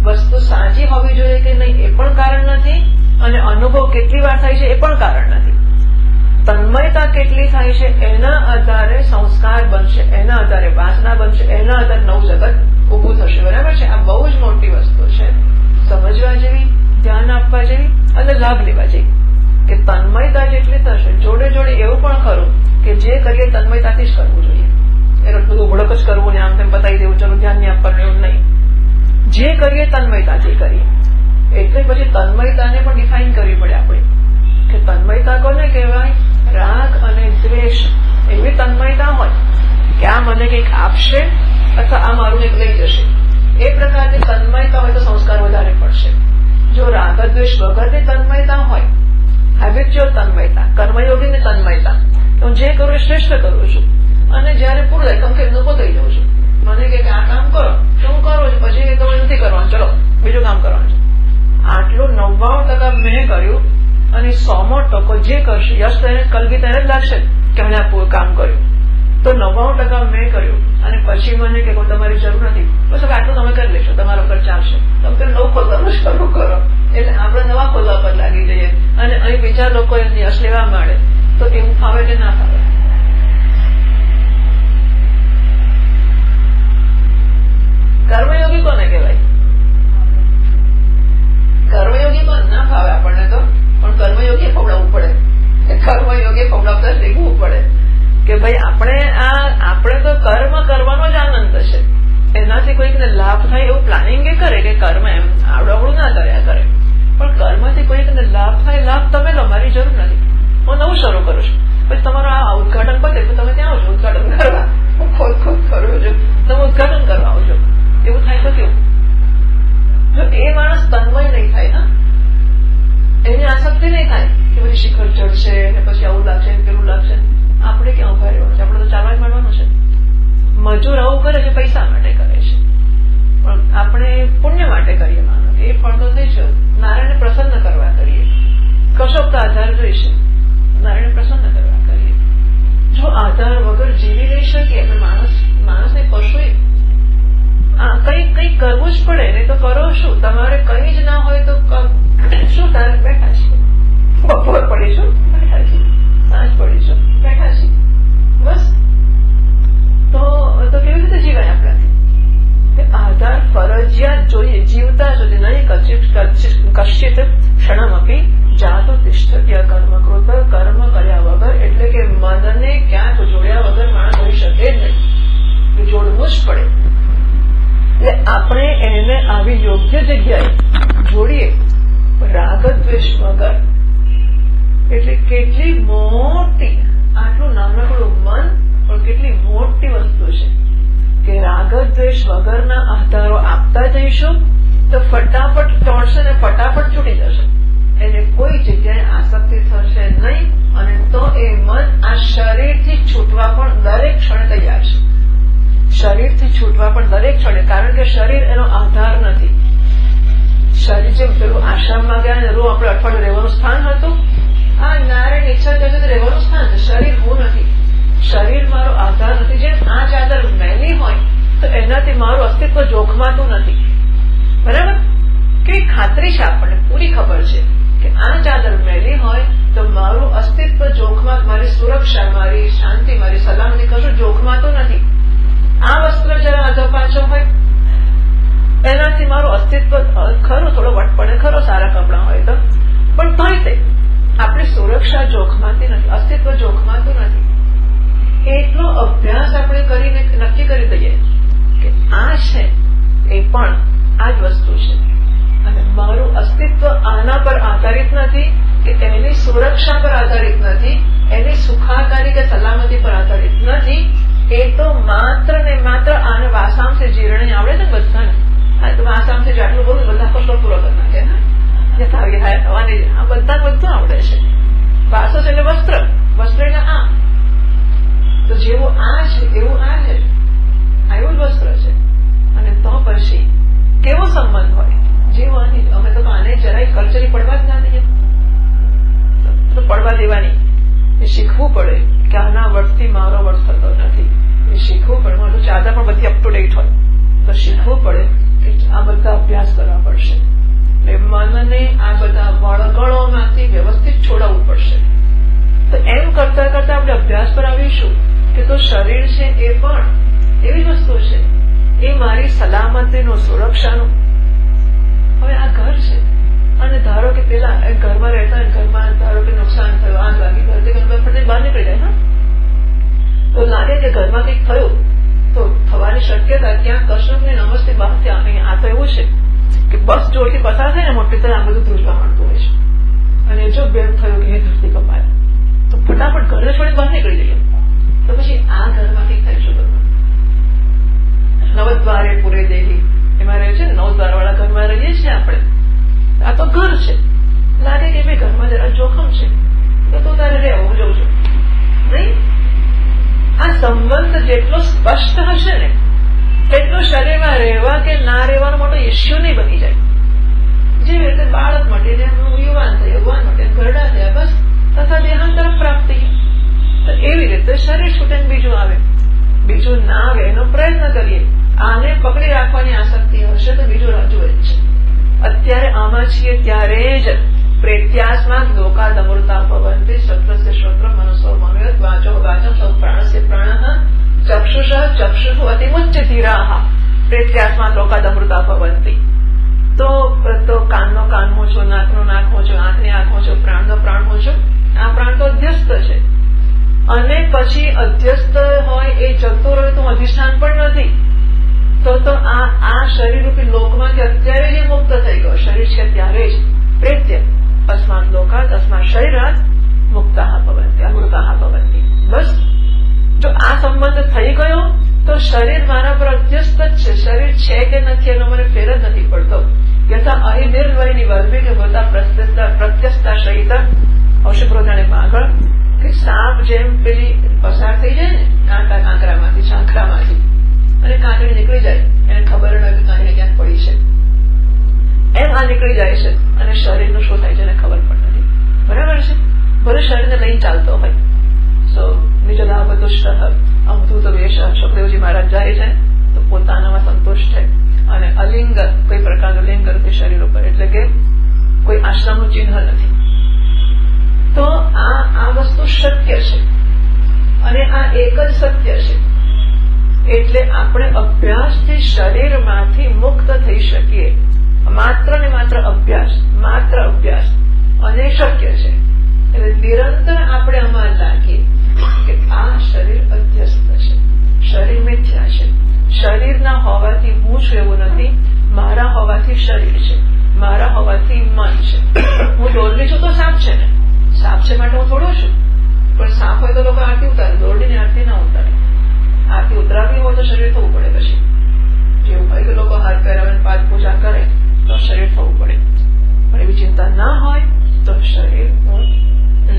વસ્તુ સાચી હોવી જોઈએ કે નહીં એ પણ કારણ નથી અને અનુભવ કેટલી વાર થાય છે એ પણ કારણ નથી. તન્મયતા કેટલી થાય છે એના આધારે સંસ્કાર બનશે, એના આધારે વાસના બનશે, એના આધારે નવું જગત ઉભું થશે. બરાબર છે? આ બહુ જ મોટી વસ્તુ છે, સમજવા જેવી, ધ્યાન આપવા જેવી અને લાભ લેવા જેવી. કે તન્મયતા જેટલી થશે, જોડે જોડે એવું પણ ખરું કે જે કરીએ તન્મયતાથી જ કરવું જોઈએ. એનો બધું ઉભડક જ કરવું ને આમ તેમ બતાવી દેવું, ચલો ધ્યાન નહીં આપવાનું, એવું નહીં. જે કરીએ તન્મયતાથી કરીએ. એટલે પછી તન્મયતાને પણ ડિફાઇન કરવી પડે આપણે કે તન્મયતા કોને કહેવાય? રાગ અને દ્વેષ એવી તન્મયતા હોય કે આ મને કંઈક આપશે અથવા આ મારું કંઈક લઈ જશે, એ પ્રકારની તન્મયતા હોય તો સંસ્કાર વધારે પડશે. જો રાગ દ્વેષ વગરની તન્મયતા હોય, હેબિચ્યુઅલ તન્મયતા, કર્મયોગીની તન્મયતા, તો જે કરું એ શ્રેષ્ઠ કરું છું અને જયારે પૂરું થાય કમ કે નફો થઈ જાઉં છું. મને કે આ કામ કરો તો હું કરું છું, પછી તમે નથી કરવાનું, ચલો બીજું કામ કરવાનું છે. આટલું 99% મેં કર્યું અને 100% જે કરશે યશ તેને કલગી તેને જ લાગશે કે મને આ કામ કર્યું. તો 99% મેં કર્યું અને પછી મને કે તમારી જરૂર નથી, બસ હવે આટલું તમે કરી લેશો, તમારા ઉપર ચાલશે, તમે નવું ખોલવાનું શરૂ કરો. એટલે આપણે નવા ખોલવા પર લાગી જઈએ અને અહીં બીજા લોકો એની યશ લેવા માંડે તો એવું ફાવે કે ના ફાવે. કર્મયોગી કોને કહેવાય? કર્મયોગી કોને ના ફાવે આપણને તો, પણ કર્મયોગી ખવડાવવું પડે. કર્મયોગી ખવડાવતા શીખવું પડે કે ભાઈ આપણે તો કર્મ કરવાનો જ આનંદ છે. એનાથી કોઈકને લાભ થાય એવું પ્લાનિંગ એ કરે કે કર્મ એમ આવડવડું ના કર્યા કરે, પણ કર્મથી કોઈકને લાભ થાય, લાભ તમે લો, મારી જરૂર નથી, હું નવું શરૂ કરું છું. પછી તમારું આ ઉદઘાટન પતે તો તમે ત્યાં આવજો ઉદઘાટન કરવા, હું ખોદ કરું છું, તમે ઉદઘાટન કરવા આવજો. એવું થાય તો કેવું? જો એ માણસ તન્મય નહીં થાય, એની આસક્તિ નહીં થાય કે બધી શિખર ચડશે ને પછી આવું લાગશે પેલું લાગશે, આપણે ક્યાં ઉભા રહેવાનું છે? આપણે તો ચાલવા જ માંડવાનું છે. મજૂર આવું કરે છે પૈસા માટે કરે છે, પણ આપણે પુણ્ય માટે કરીએ. માનો એ ફળ તો થઈ છે, નારાયણને પ્રસન્ન કરવા કરીએ, કશોક તો આધાર જોઈશે, નારાયણને પ્રસન્ન કરવા કરીએ. જો આધાર વગર જીવી નહીં શકીએ એટલે માણસને પશુ કઈ કરવું જ પડે, નહીં તો કરો શું? તમારે કઈ જ ના હોય તો શું? તારે બેઠા છીએ, બપોર પડીશું બેઠા છીએ, સાંજ પડીશું બેઠા છીએ, બસ. તો કેવી રીતે જીવાય આપણાથી? આધાર ફરજિયાત જોઈએ, જીવતા સુધી નહીં. કશ્ચિત ક્ષણમપી જાતો તિષ્ઠત્ય કર્મકૃત, કર્મ કર્યા વગર એટલે કે મનને ક્યાંક જોડ્યા વગર માણસ હોઈ શકે જ નહીં, જોડવું જ પડે. એટલે આપણે એને આવી યોગ્ય જગ્યાએ જોડીએ રાગ દ્વેષ વગર. એટલે કેટલી મોટી, આટલું નાનકડું મન પણ કેટલી મોટી વસ્તુ છે કે રાગ દ્વેષ વગરના આધારો આપતા જઈશું તો ફટાફટ તોડશે ને ફટાફટ છૂટી જશે. એને કોઈ જગ્યાએ આસક્તિ થશે નહીં અને તો એ મન આ શરીરથી છૂટવા પણ દરેક ક્ષણે તૈયાર છે. શરીરથી છૂટવા પણ દરેક ક્ષણે, કારણ કે શરીર એનો આધાર નથી. શરીર જે પેલું આશ્રમમાં ગયા ને રૂ આપણે અઠવાડિયું રહેવાનું સ્થાન હતું, આ નારાયણ ઈચ્છા થશે તો રહેવાનું સ્થાન છે. શરીર હું નથી, શરીર મારો આધાર નથી. જેમ આ ચાદર મેલી હોય તો એનાથી મારું અસ્તિત્વ જોખમાતું નથી. બરાબર? કેવી ખાતરી છે આપણને, પૂરી ખબર છે કે આ ચાદર મેલી હોય તો મારું અસ્તિત્વ જોખમાત, મારી સુરક્ષા, મારી શાંતિ, મારી સલામતી કશું જોખમાતું નથી. આ વસ્ત્ર જરા આધો પાછો હોય એનાથી મારું અસ્તિત્વ ખરું થોડો વટ પડે ખરો, સારા કપડા હોય તો, પણ તોય તે આપણી સુરક્ષા જોખમાતી નથી, અસ્તિત્વ જોખમાતું નથી. એટલો અભ્યાસ આપણે કરીને નક્કી કરી દઈએ કે આ છે એ પણ આ જ વસ્તુ છે અને મારું અસ્તિત્વ આના પર આધારિત નથી કે એની સુરક્ષા પર આધારિત નથી, એની સુખાકારી કે સલામતી પર આધારિત નથી. એ તો માત્ર ને માત્ર આને વાસામથી જીરણી આવડે ને બધાને. હા, તો વાસામથી જ આટલું બોલું બધા પ્રશ્નો પૂરો કરી નાખે. આ બધા બધું આવડે છે. વાસો છે એટલે વસ્ત્ર, વસ્ત્ર એટલે આ. તો જેવું આ છે એવું આ છે, એવું જ વસ્ત્ર છે. અને તો પછી કેવો સંબંધ હોય જેવો આની. અમે તો આને જરાય કલ્ચરી પડવા જ ના દઈએ, તો પડવા દેવાની. એ શીખવું પડે કે આના વટથી મારો વટ થતો નથી. એ શીખવું પડે. મારું ચાદર પણ બધી અપ ટુ ડેટ હોય તો શીખવું પડે કે આ બધા અભ્યાસ કરવા પડશે. મનને આ બધા વળગણોમાંથી વ્યવસ્થિત છોડાવવું પડશે. તો એમ કરતા કરતા આપણે અભ્યાસ પર આવીશું કે તો શરીર છે એ પણ એવી વસ્તુ છે, એ મારી સલામતીનું, સુરક્ષાનું. હવે આ ઘર છે, અને ધારો કે પેલા ઘરમાં રહેતા હોય, ઘરમાં ધારો કે નુકસાન થયું, આગ લાગી, ઘરથી ફટને બહાર નીકળી જાય, તો લાગે કે ઘરમાં કંઈક થયું તો થવાની શક્યતા ક્યાંક કશુંક ને નમસ્તે બહારથી અહીં. આ તો એવું છે કે બસ જોરથી પસાર થાય ને મોટી તરફ આ બધું ધ્રુજવા માંડતું હોય છે, અને જો બેમ થયું કે એ ધરતી કપાય તો ફટાફટ ઘરે છોડી બહાર નીકળી જઈએ. તો પછી આ ઘરમાં કંઈક થાય છે. નવદ્વારે પૂરે દેહી એમાં રહે છે ને, 9 દ્વાર વાળા ઘરમાં રહીએ છીએ આપણે. આ તો ઘર છે, લાગે કે ભાઈ ઘરમાં જરા જોખમ છે તો તું તારે રહેવું, હું જઉં છું નહીં. આ સંબંધ જેટલો સ્પષ્ટ હશે ને એટલું શરીરમાં રહેવા કે ના રહેવાનો મોટો ઇસ્યુ નહીં બની જાય. જેવી રીતે બાળક માટે યુવાન થયા, યુવાન માટે ઘરડા થયા, બસ તથા દેહાંતર પ્રાપ્તિ. તો એવી રીતે શરીર છૂટે બીજું આવે, બીજું ના આવે એનો પ્રયત્ન કરીએ. આને પકડી રાખવાની આસક્તિ હશે તો બીજું રાજુ જ છે. અત્યારે આમાં છીએ ત્યારે જ પ્રેત્યાસમાં લોકાદમૃતા ભવંતી સત્રસ્ય શ્રોત્ર મનસો મનોયત વાચો વાચમ સૌ પ્રાણસ્ય પ્રાણ ચક્ષુષ ચક્ષુષ અતિમુચ્ચ ધીરાહ પ્રેત્યાસમાં લોકાદમૃતા ભવંતી. તો કાનનો કાન મોછો, નાકનો નાક મોછો, આંખની આંખ મોછો, પ્રાણનો પ્રાણ મોછો. આ પ્રાણ તો અધ્યસ્ત છે, અને પછી અધ્યસ્ત હોય એ જતો રહ્યો તો અધિષ્ઠાન પણ નથી. તો આ શરીર રૂપી લોકમાંથી અત્યારે જે મુક્ત થઈ ગયો શરીર છે ત્યારે જ પ્રેત્ય અસ્માન લોકાત અસ્માન શરીરાત મુક્તાહ ભવંતિ અમૃતાહ ભવંતિ. બસ જો આ સંબંધ થઈ ગયો તો શરીર મારા પર અધ્યસ્ત જ છે. શરીર છે કે નથી એનો મને ફેર જ નથી પડતો. યથા અહીં નિર્વયની વર્ભી કે મૃતા પ્રત્યસ્તા સહિત ઔષધપ્રોધાને આગળ કે સાપ જેમ પેલી પસાર થઈ જાય ને કાંકરામાંથી શાંખરામાંથી અને કાંકરી નીકળી જાય, એને ખબર ન હોય કે કાંકરી ક્યાંક પડી છે, એમ આ નીકળી જાય છે. અને શરીરનું શું થાય છે એને ખબર પણ નથી. બરાબર છે? ભલે શરીરને લઈને ચાલતો હોય. સો નિજલા બધુષ્ટ અમધૂત વેશ સુખદેવજી મહારાજ જાય છે તો પોતાનામાં સંતોષ છે, અને અલિંગ કોઈ પ્રકારનું લિંગ નથી શરીર ઉપર, એટલે કે કોઈ આશ્રમનું ચિહ્ન નથી. તો આ વસ્તુ શક્ય છે, અને આ એક જ સત્ય છે. એટલે આપણે અભ્યાસથી શરીરમાંથી મુક્ત થઈ શકીએ. માત્ર ને માત્ર અભ્યાસ અને શક્ય છે. એટલે નિરંતર આપણે આમાં લાગીએ કે આ શરીર અધ્યસ્ત છે, શરીર મિથ્યા છે, શરીરના હોવાથી હું છું એવું નથી, મારા હોવાથી શરીર છે, મારા હોવાથી મન છે. હું દોરડી છું તો સાપ છે ને, સાપ છે માટે હું થોડો છું. પણ સાપ હોય તો લોકો આરતી ઉતારે, દોરડીની આરતી ના ઉતારે. આરતી ઉતરાવી હોય તો શરીર થવું પડે. પછી જેવું હોય કે લોકો હાથ પહેરાવે પાદ પૂજા કરે તો શરીર થવું પડે. પણ એવી ચિંતા ના હોય તો શરીર હું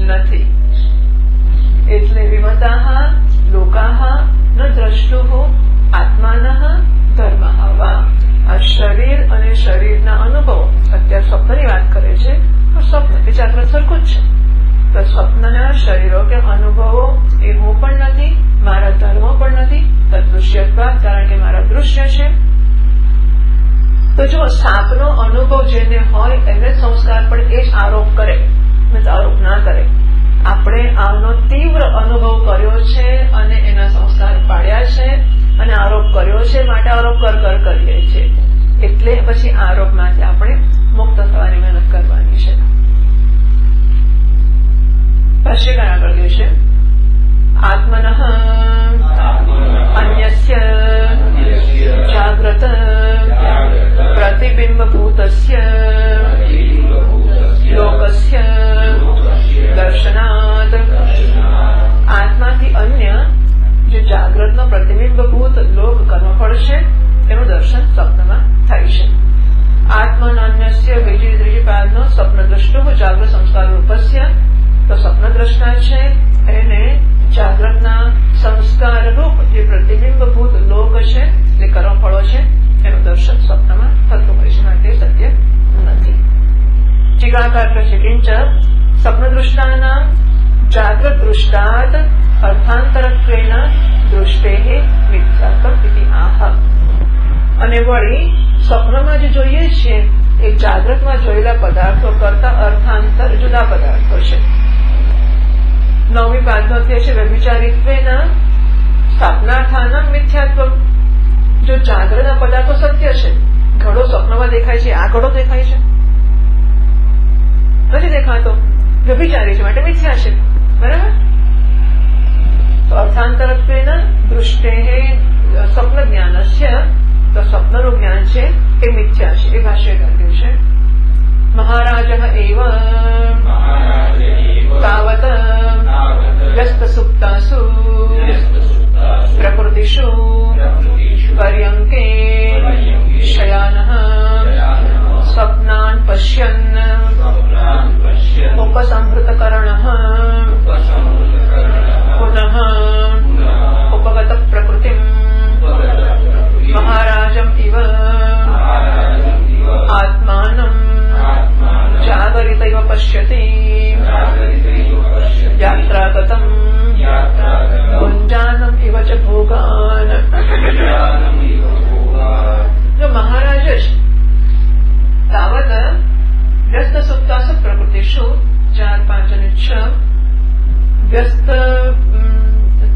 નથી. એટલે વિમતાઃ લોકાઃ ન દ્રષ્ટુઃ આત્માનઃ ધર્મઃ વા. આ શરીર અને શરીરના અનુભવો અત્યારે સ્વપ્નની વાત કરે છે, તો સ્વપ્ન કે જાગ્રત સરખું જ છે. તો સ્વપ્નના શરીરો કે અનુભવો એ હું પણ નથી, મારા ધર્મો પણ નથી. તદૃશ્યત્વાદ, કારણ કે મારા દૃશ્ય છે. તો જો સાપનો અનુભવ જેને હોય એને સંસ્કાર પણ એ જ આરોપ કરે, આરોપ ના કરે. આપણે આનો તીવ્ર અનુભવ કર્યો છે અને એના સંસ્કાર પાડ્યા છે અને આરોપ કર્યો છે, માટે આરોપ કર કરીએ છીએ. એટલે પછી આરોપમાંથી આપણે મુક્ત થવાની મહેનત કરવાની છે. ભાષ્યકાર આગળ કહે છે આત્મનઃ અન્યસ્ય જાગ્રત પ્રતિબિંબભૂતસ્ય લોકસ્ય દર્શનાદ. આત્માથી અન્ય જે જાગ્રતનો પ્રતિબિંબભૂત લોક કર્મફળ છે એનું દર્શન સ્વપ્નમાં થાય છે. આત્મનાન્યસ્ય બીજી ત્રીજી પાદનો સ્વપ્ન દ્રષ્ટુ જાગ્રત સંસ્કાર રૂપસ્ય. તો સ્વપ્ન દ્રષ્ટા છે એને જાગ્રતના સંસ્કાર રૂપ જે પ્રતિબિંબભૂત લોક છે, જે કર્મફળો છે એનું દર્શન સ્વપ્નમાં થતું હોય છે, માટે સત્ય નથી. ટીકાકાર છે કિંચ સ્વપ્ન દૃષ્ટાના જાગ્રત દૃષ્ટાત અર્થાંતરત્વેન દૃષ્ટે મિથ્યાત્વ ઇતિ આહ. અને વળી સ્વપ્નમાં જે જોઈએ છીએ એ જાગ્રતમાં જોયેલા પદાર્થો કરતા અર્થાંતર જુદા પદાર્થો છે. 9મી પાદમાં છે વ્યભિચારિત્વેના સ્થાપનાર્થાના મિથ્યાત્વ. જો જાગ્રતના પદાર્થો સત્ય છે, ઘડો સ્વપ્નમાં દેખાય છે, આ ઘડો દેખાય છે, નથી દેખાતો, વ્યભિચારી છે માટે મિથ્યા છે. બરાબર? તો અર્થાંતરત્વેન દૃષ્ટે સ્વપ્ન જ્ઞાનસ્ય, તો સ્વપ્નનું જ્ઞાન છે એ મિથ્યા છે. એ ભાષ્યકાર કહ્યું છે. મહારાજ એવ તાવત વ્યસ્ત સુપ્તાસુ પ્રકૃતિષુ પર્યંકે શયાનઃ સ્વપ્નાન પશ્યન ઉપસંહૃતકરણઃ પુનઃ ઉપગત પ્રકૃતિમ મહારાજમ ઇવ આત્માનમ જાગરિતૈવ પશ્યતિ યાત્રાગતમ ગુંજાનમ ઇવ ચ ભોગાન. જો મહારાજ જ તાવત વ્યસ્ત સુપ્તાસુ પ્રકૃતિષુ 4, 5 અને 6 વ્યસ્ત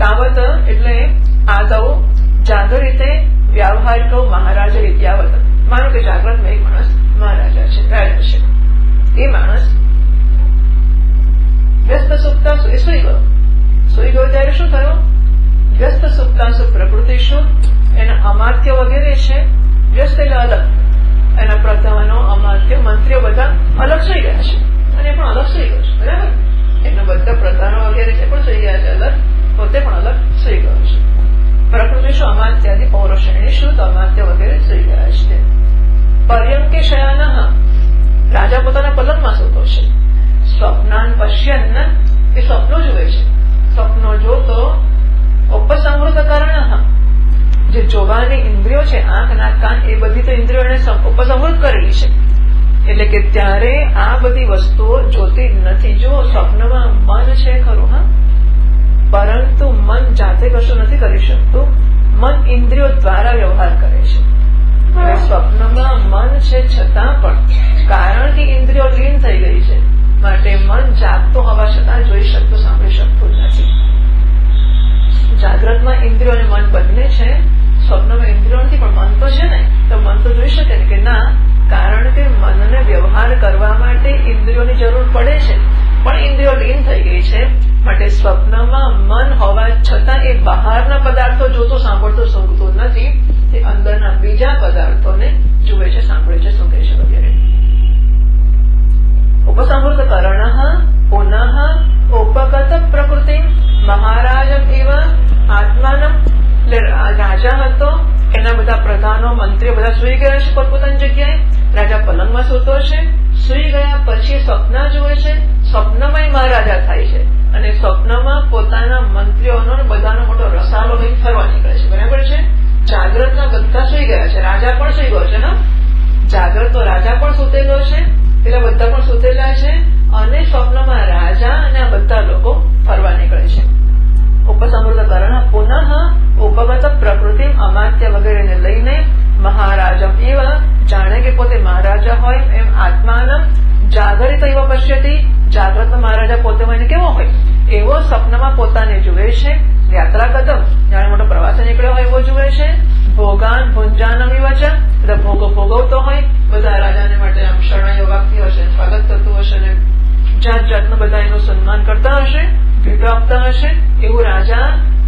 તાવત એટલે આદૌ જાગરિતે વ્યાવહારિકો મહારાજ રીત્યાવત. માનો કે જાગ્રતમાં એક માણસ મહારાજા છે, રાજા છે. એ માણસ વ્યસ્ત સુપ્તાસુ એ સુઈ ગયો. સુઈ ગયો ત્યારે શું થયું? વ્યસ્ત સુપ્તાસુ પ્રકૃતિષુ એના અમાત્ય વગેરે છે. વ્યસ્ત એટલે અલગ, એના પ્રધાનો અમાત્ય મંત્રીઓ બધા અલગ સુઈ ગયા છે અને એ પણ અલગ સુઈ ગયો છે. બરાબર? એના બધા પ્રધાનો વગેરે છે પણ સુઈ ગયા છે અલગ, પોતે પણ અલગ સુઈ ગયો છે. પ્રકૃતિષુ અમાત્યાદિ પૌરુષેણીષુ, તો અમાત્ય વગેરે સુઈ ગયા છે. પર્યંકે શયાનઃ, રાજા પોતાના પલંગમાં સૂતો છે. સ્વપ્નાન પશ્યન, એ સ્વપ્નો જુએ છે. સ્વપ્નો જોતો ઉપસંહૃતકરણઃ, જે જોવાની ઇન્દ્રિયો છે, આંખ, નાક, કાન, એ બધી તો ઇન્દ્રિયો એને ઉપસંહૃત કરેલી છે. એટલે કે ત્યારે આ બધી વસ્તુઓ જોતી નથી. જો સ્વપ્નમાં મન છે ખરું, હા, પરંતુ મન જાતે કશું નથી કરી શકતું. મન ઇન્દ્રિયો દ્વારા વ્યવહાર કરે છે. હવે સ્વપ્નમાં મન છે છતાં પણ કારણ કે ઇન્દ્રિયો લીન થઈ ગઈ છે માટે મન જાગતું હોવા છતાં જોઈ શકતું, સાંભળી શકતું નથી. જાગ્રતમાં ઇન્દ્રિયો અને મન બંને છે, સ્વપ્નમાં ઇન્દ્રિયો નથી પણ મન તો છે ને, તો મન તો જોઈ શકે ને કે ના, કારણ કે મનને વ્યવહાર કરવા માટે ઇન્દ્રિયોની જરૂર પડે છે પણ ઇન્દ્રિયો લીન થઈ ગઈ છે માટે સ્વપ્નમાં મન હોવા છતાં એ બહારના પદાર્થો જોતો, સાંભળતો, સૂંઘતું નથી. તે અંદરના બીજા પદાર્થોને જુએ છે, સાંભળે છે, સૂંઘે છે વગેરે. ઉપસંહૃતકરણઃ પુનઃ ઉપગત પ્રકૃતિ મહારાજમ એવ આત્માનમ. એટલે રાજા હતો, એના બધા પ્રધાનો મંત્રીઓ બધા સુઈ ગયા છે પોતપોતાની જગ્યાએ. રાજા પલંગમાં સૂતો છે. સુઈ ગયા પછી સ્વપ્ન જુએ છે. સ્વપ્નમાં મહારાજા થાય છે અને સ્વપ્નમાં પોતાના મંત્રીઓનો બધાનો મોટો રસાલો લઈને ફરવા નીકળે છે. બરાબર છે? જાગ્રતના બધા સુઈ ગયા છે, રાજા પણ સુઈ ગયો છે ને. જાગ્રત તો રાજા પણ સૂતેલો છે, પેલા બધા પણ સૂતેલા છે અને સ્વપ્નમાં રાજા અને આ બધા લોકો ફરવા નીકળે છે. ઉપસંહૃતકરણ પુનઃ ઉપગત પ્રકૃતિ અમાત્ય વગેરેને લઈને મહારાજમ એવ, જાણે કે પોતે મહારાજા હોય એમ આત્માનમ જાગરિત એવ પશ્યતિ. જાગ્રત મહારાજા પોતે હોય ને કેવો હોય એવો સ્વપ્નમાં પોતાને જુએ છે. યાત્રા કદમ, જાણે મોટો પ્રવાસે નીકળ્યો હોય એવો જુએ છે. ભોગાન ભુંજાનમ વિવચ, બધા ભોગો ભોગવતો હોય. બધા રાજાને માટે આમ શરણાઈઓ વાગતી હશે, સ્વાગત થતું હશે ને જાત જાતનું બધા એનું સન્માન કરતા હશે, ભેટો આપતા હશે. એવું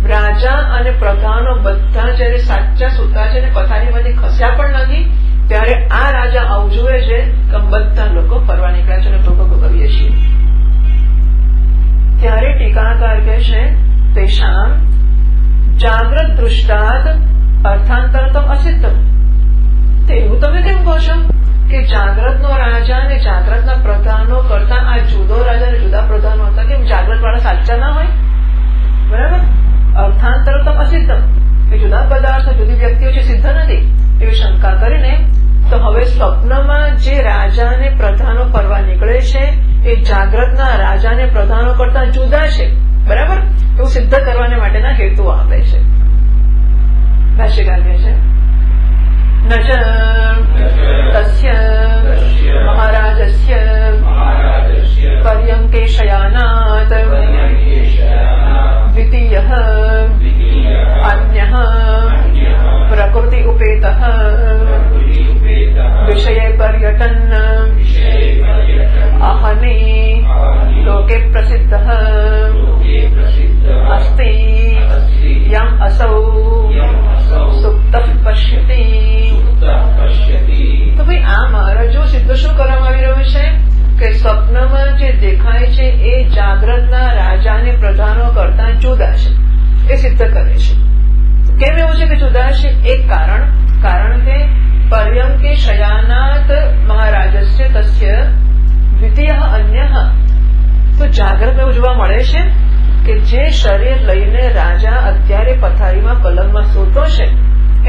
રાજા અને પ્રધાનો બધા જયારે સાચા સૂતા છે ને પથારીમાંથી ખસ્યા પણ નથી ત્યારે આ રાજા આવું જુએ છે કે બધા લોકો ફરવા નીકળ્યા છે અને ભોગો ભોગવીએ છીએ. ત્યારે ટીકાકાર કહે છે તેષામ જાગ્રત દૃષ્ટાત અર્થાંતરતમ અસિદ્ધમ. એવું તમે કેમ કહો છો કે જાગ્રતનો રાજા અને જાગ્રતના પ્રધાનો કરતા આ જુદો રાજા અને જુદા પ્રધાનો હતા, કેમ જાગ્રત વાળા સાચા ના હોય? બરાબર? અર્થાંતરતમ અસિદ્ધમ, કે જુદા પદાર્થો જુદી વ્યક્તિઓ છે, સિદ્ધ નથી એવી શંકા કરીને તો હવે સ્વપ્નમાં જે રાજા અને પ્રધાનો ફરવા નીકળે છે એ જાગ્રતના રાજા અને પ્રધાનો કરતા જુદા છે. બરાબર? એવું સિદ્ધ કરવાને માટેના હેતુ આપે છે. ભાષ્યકાર કહે છે તસ્ય મહારાજસ્ય પર્યંકે શયાનાત દ્વિતીયઃ અન્યઃ પ્રકૃતિ ઉપેતઃ વિષય પર્યટન અહન હાનિ લોકે પ્રસિદ્ધ અસ્તિ યમ અસૌ સુપ્ત પશ્યતિ. તો ભાઈ આ મહારાજ જો સિદ્ધ શું કરવામાં આવી રહ્યું છે કે સ્વપ્નમાં જે દેખાય છે એ જાગ્રતના રાજાને પ્રધાનો કરતા જુદા છે એ સિદ્ધ કરે છે. કેમ એવું છે કે જુદા છે? એક કારણ કે પર્યંકે શયાનાત મહારાજસ્ય તસ્ય દ્વિતીય અન્ય. તો જાગ્રત એવું જોવા મળે છે કે જે શરીર લઈને રાજા અત્યારે પથારીમાં પલંગમાં સૂતો છે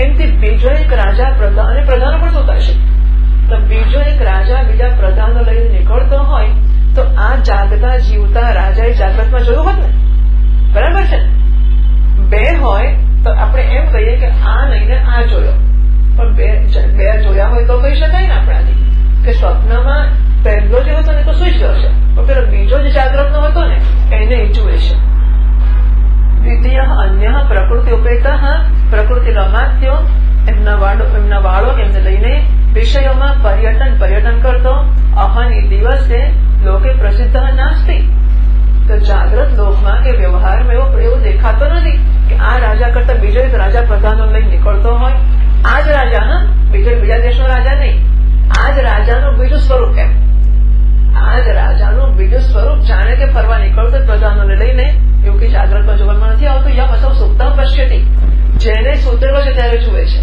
એમથી બીજો એક રાજા અને પ્રધાનો પણ સૂતા છે. તો બીજો એક રાજા બીજા પ્રધાનો લઈને નીકળતો હોય તો આ જાગતા જીવતા રાજાએ જાગ્રતમાં જોયું હોત ને, બરાબર છે? બે હોય તો આપણે એમ કહીએ કે આ લઈને આ જોયો, પણ બે જોયા હોય તો કહી શકાય ને આપણાથી કે સ્વપ્નમાં પહેલો જે હતો ને તો સુઈ ગયો છે, પણ પેલો બીજો જે જાગ્રતનો હતો ને એને જુએ છે. દ્વિતીય અન્ય પ્રકૃતિ ઉપેત પ્રકૃતિ રમાત્યો એમના વાળો એમને લઈને વિષયોમાં પર્યટન કરતો અહની દિવસે લોકે પ્રસિદ્ધ નાસ્તિ. તો જાગ્રત લોકમાં કે વ્યવહારમાં એવું દેખાતો નથી કે આ રાજા કરતા બીજો એક રાજા પ્રધાનો લઈને નીકળતો હોય. આ જ રાજા, બીજા દેશનો રાજા નહીં, આ જ રાજાનું બીજું સ્વરૂપ. એમ આ જ રાજાનું બીજું સ્વરૂપ જાણે કે ફરવા નીકળતો પ્રધાનોને લઈને એવું કે જાગ્રતમાં જોવામાં નથી આવતું. યમ અસૌ સુપ્તમ પશ્યતિ, જેને સૂતેલો છે ત્યારે જુએ છે.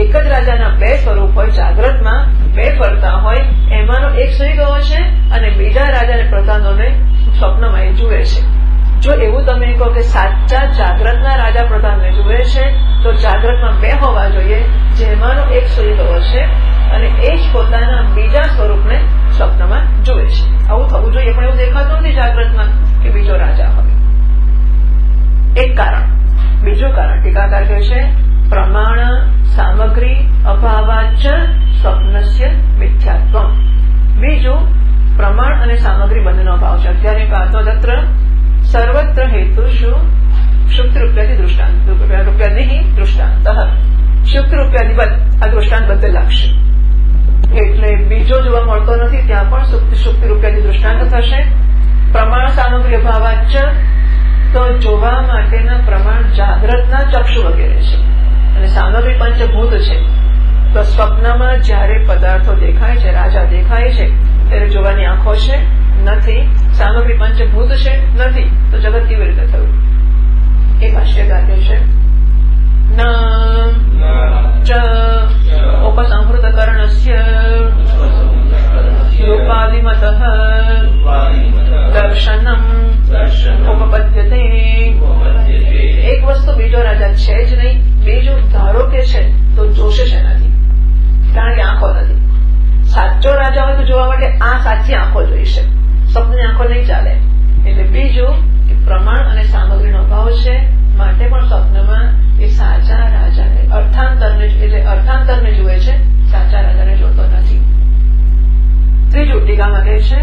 એક જ રાજાના બે સ્વરૂપ હોય, જાગ્રતમાં બે ફરતા હોય, એમાંનો એક સૂઈ ગયો છે અને બીજા રાજાને પ્રધાનોને સ્વપ્નમાં એ જુએ છે. જો એવું તમે કહો કે સાચા જાગ્રતના રાજા પ્રધાનને જુએ છે તો જાગ્રતમાં બે હોવા જોઈએ, જેમાંનો એક સૂઈ ગયો છે અને એ જ પોતાના બીજા સ્વરૂપને સ્વપ્નમાં જુએ છે. આવું થવું જોઈએ, પણ એવું દેખાતું નથી જાગ્રતમાં કે બીજો રાજા હોય. એક કારણ. બીજું કારણ ટીકાકાર કહે છે પ્રમાણ સામગ્રી અભાવાચ સ્વપ્નસ્ય મિથ્યાત્વ. બીજું, પ્રમાણ અને સામગ્રી બંનેનો અભાવ છે. અત્યારે કાતોદત્ર સર્વત્ર હેતુષુ શુક્તિ રૂપિયાથી દૃષ્ટાંત રૂપિયાથી દૃષ્ટાંત શુક્તિ રૂપિયાથી આ દૃષ્ટાંત બધે લાગશે. એટલે બીજો જોવા મળતો નથી, ત્યાં પણ શુક્તિ રૂપિયાથી દૃષ્ટાંત થશે. પ્રમાણ સામગ્રી અભાવાચ, તો જોવા માટેના પ્રમાણ જાગ્રતના ચક્ષુ વગેરે છે અને સામગ્રી પંચભૂત છે. તો સ્વપ્નમાં જયારે પદાર્થો દેખાય છે, રાજા દેખાય છે, ત્યારે જોવાની આંખો છે નથી, સામગ્રી પંચભૂત છે નથી, તો જગત કેવી રીતે થયું? એ ભાષ્યકાર કહે છે ન ચ ઉપસંહૃતકર્ણસ્ય રૂપાદિમતઃ દર્શનમ ઉપપદ્યતે. એક વસ્તુ બીજો રાજા છે જ નહીં, બીજું ધારો કે છે તો જોશે છે નથી, કારણ કે આંખો નથી. સાચો રાજા હોય તો જોવા માટે આ સાચી આંખો જોઈશે, સ્વપ્નની આંખો નહીં ચાલે. એટલે બીજું કે પ્રમાણ અને સામગ્રીનો અભાવ છે, માટે પણ સ્વપ્નમાં એ સાચા રાજાને અર્થાંતરને જુએ છે, સાચા રાજાને જોતો નથી. ત્રીજું ટીકામાં કહે છે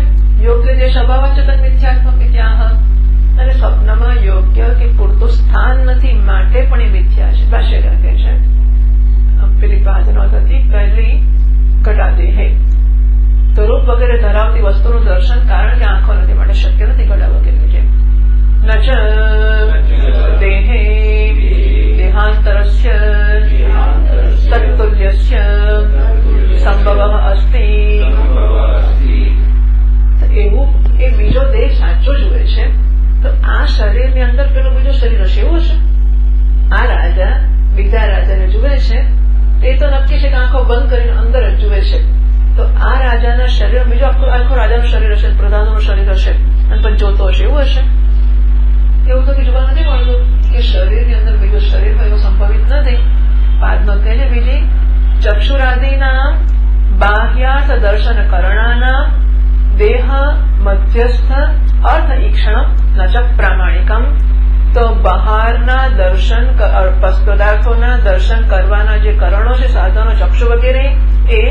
યોગ્ય દેશ અભાવ જ મિથ્યાત્મક મિથ્યાહ, અને સ્વપ્નમાં યોગ્ય કે પૂરતું સ્થાન નથી, માટે પણ એ મિથ્યા છે. ભાષ્યકાર કહે છે પેલી બાધનો હતી પહેલી ઘટાદેહે, તો રૂપ વગેરે ધરાવતી વસ્તુનું દર્શન કારણ કે આંખો નથી માટે શક્ય નથી ઘડા વગેરે જેમ. ન ચ દેહે દેહાંતરસ્ય તત્તુલ્યસ્ય સંભવ અસ્તિ. એવું એ બીજો દેહ સાચો જુએ છે તો આ શરીરની અંદર પેલું બીજું શરીર હશે, એવું હશે? આ રાજા બીજા રાજાને જુએ છે એ તો નક્કી છે કે આંખો બંધ કરીને અંદર જ જુએ છે. તો આ રાજાના શરીર બીજું આખું રાજાનું શરીર હશે, પ્રધાનોનું શરીર હશે અને પણ જોતો હશે, એવું હશે? એવું તો જોવા નથી મળતું કે શરીરની અંદર બીજું શરીર હોય, એવું સંભવિત નથી. બાદમાં કહે છે બીજી ચક્ષુરાદિના બાહ્યાર્થ દર્શન કરણાના દેહ મધ્યસ્થ અર્થ ઈક્ષણ ન ચ પ્રામાણિકમ. તો બહારના દર્શન પદાર્થોના દર્શન કરવાના જે કરણો છે, સાધનો, ચક્ષુ વગેરે, એ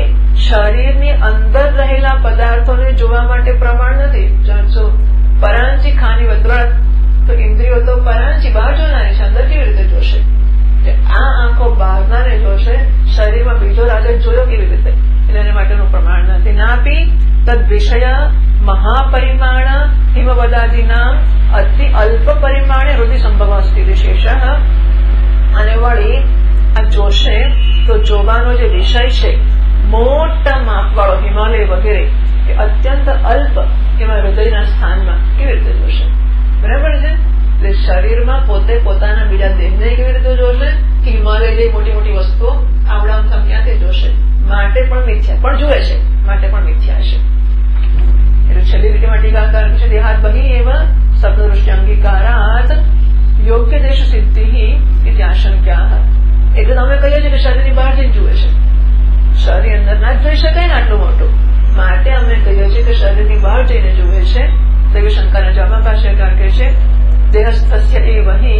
શરીરની અંદર રહેલા પદાર્થોને જોવા માટે પ્રમાણ નથી. પરાંચી ખાની વદ્રત, તો ઇન્દ્રિયો તો પરાંચી બહાર જોનારી છે, અંદર કેવી રીતે જોશે? આ આંખો બહારનાને જોશે, શરીરમાં બીજો રાજા જોયો કેવી રીતે? એટલે એને માટેનું પ્રમાણ નથી. નાપી તદ્વિષય મહાપરિમાણ હિમવદાદીના અતિ અલ્પ પરિમાણે હૃદય સંભવ અસ્તિ વિશેષ. અને વળી આ જોશે તો જોવાનો જે વિષય છે મોટા માપવાળો હિમાલય વગેરે એ અત્યંત અલ્પ એમાં હૃદયના સ્થાનમાં કેવી રીતે જોશે? બરાબર છે. એટલે શરીરમાં પોતે પોતાના બીજા દેહને કેવી રીતે જોશે કે હિમાલય જેવી મોટી મોટી વસ્તુઓ આવડામ ક્યાંથી જોશે? માટે પણ મિથ્યા, પણ જુએ છે માટે પણ મિથ્યા છે. એટલે છેલ્લી રીતે ટીકાકાર છે દેહાત બહિ એવા સપ્તદૃષ્ટિ અંગીકારાત યોગ્ય દેશ સિદ્ધિ ઇતિ આશંક્યા. એટલે તમે કહીએ છીએ કે શરીરની બહાર જઈને જુએ છે, શરીર અંદર ના જ જોઈ શકાય ને આટલું મોટું, માટે અમે કહીએ છીએ કે શરીરની બહાર જઈને જુએ છે. તેવી શંકાના જવાબમાં ભાષ્યકાર કહે છે દેહસ્તસ્ય એવ હિ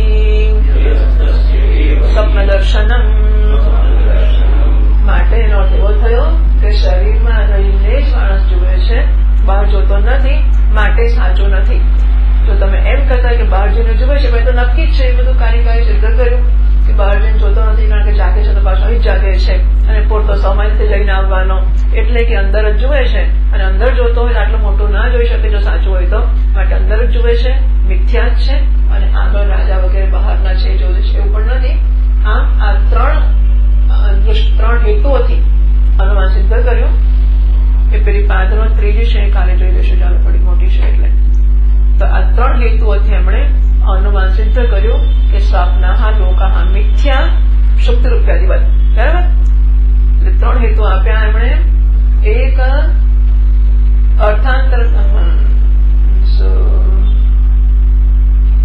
સ્વપ્ન દર્શનમ. માટે એનો અર્થ એવો થયો કે શરીરમાં રહીને જ માણસ જુએ છે, બહાર જોતો નથી, માટે સાચું નથી. જો તમે એમ કહેતા કે બહાર જઈને જુએ છે ભાઈ તો નક્કી જ છે, એ બધું કાર્યકારી સિદ્ધ કર્યું કે બહાર જઈને જોતો નથી કારણ કે જાગે છે તો પાછો અહીં જ જાગે છે અને પૂરતો સમય નથી લઈને આવવાનો, એટલે કે અંદર જ જુએ છે. અને અંદર જોતો હોય આટલું મોટું ના જોઈ શકે જો સાચું હોય તો, માટે અંદર જ જુએ છે, મિથ્યા જ છે. અને આગળ રાજા વગેરે બહારના છે જોવે છે એવું પણ નથી. આમ આ ત્રણ હેતુઓથી અનુમાન સિદ્ધ કર્યું. એ પેલી પાદનો ત્રીજી છે એ કાલે જોઈ લેશું, ચાલો પડી મોટી છે એટલે. તો આ ત્રણ હેતુઓથી એમણે અનુમાન સિદ્ધ કર્યું કે સ્વપ્નઃ લોકઃ મિથ્યા શુક્તિ રૂપ્યાદિવત. બરાબર. એટલે ત્રણ હેતુ આપ્યા એમણે. એક અર્થાંતર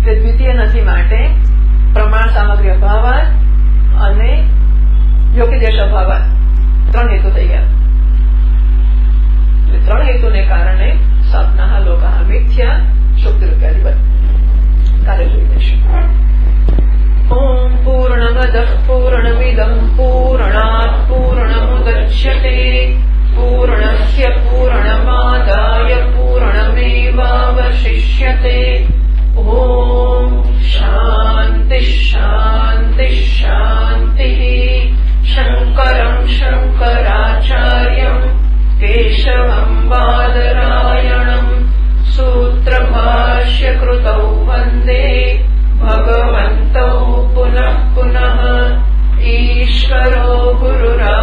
દ્વિતીય નથી માટે પ્રમાણ સામગ્રી અભાવાત અને યોગ્ય દેશ અભાવાત ત્રણ હેતુ થઈ ગયા. એટલે ત્રણ હેતુને કારણે સ્વપ્નઃ લોકઃ મિથ્યા શુક્તિ રૂપ્યાદિવત. કાલે જોઈ લઈશું. ઓમ પૂર્ણમદઃ પૂર્ણમિદં પૂર્ણાત પૂર્ણમુદચ્યતે પૂર્ણસ્ય પૂર્ણમાદાય પૂર્ણમેવાવશિષ્યતે. ઓમ શાંતિ શાંતિ શાંતિ. શંકરં શંકરાચાર્યં કેશવં બાદરાયણં सूत्रभाष्यकृतौ वन्दे भगवन्तौ पुनः पुनः ईश्वरो गुरुरा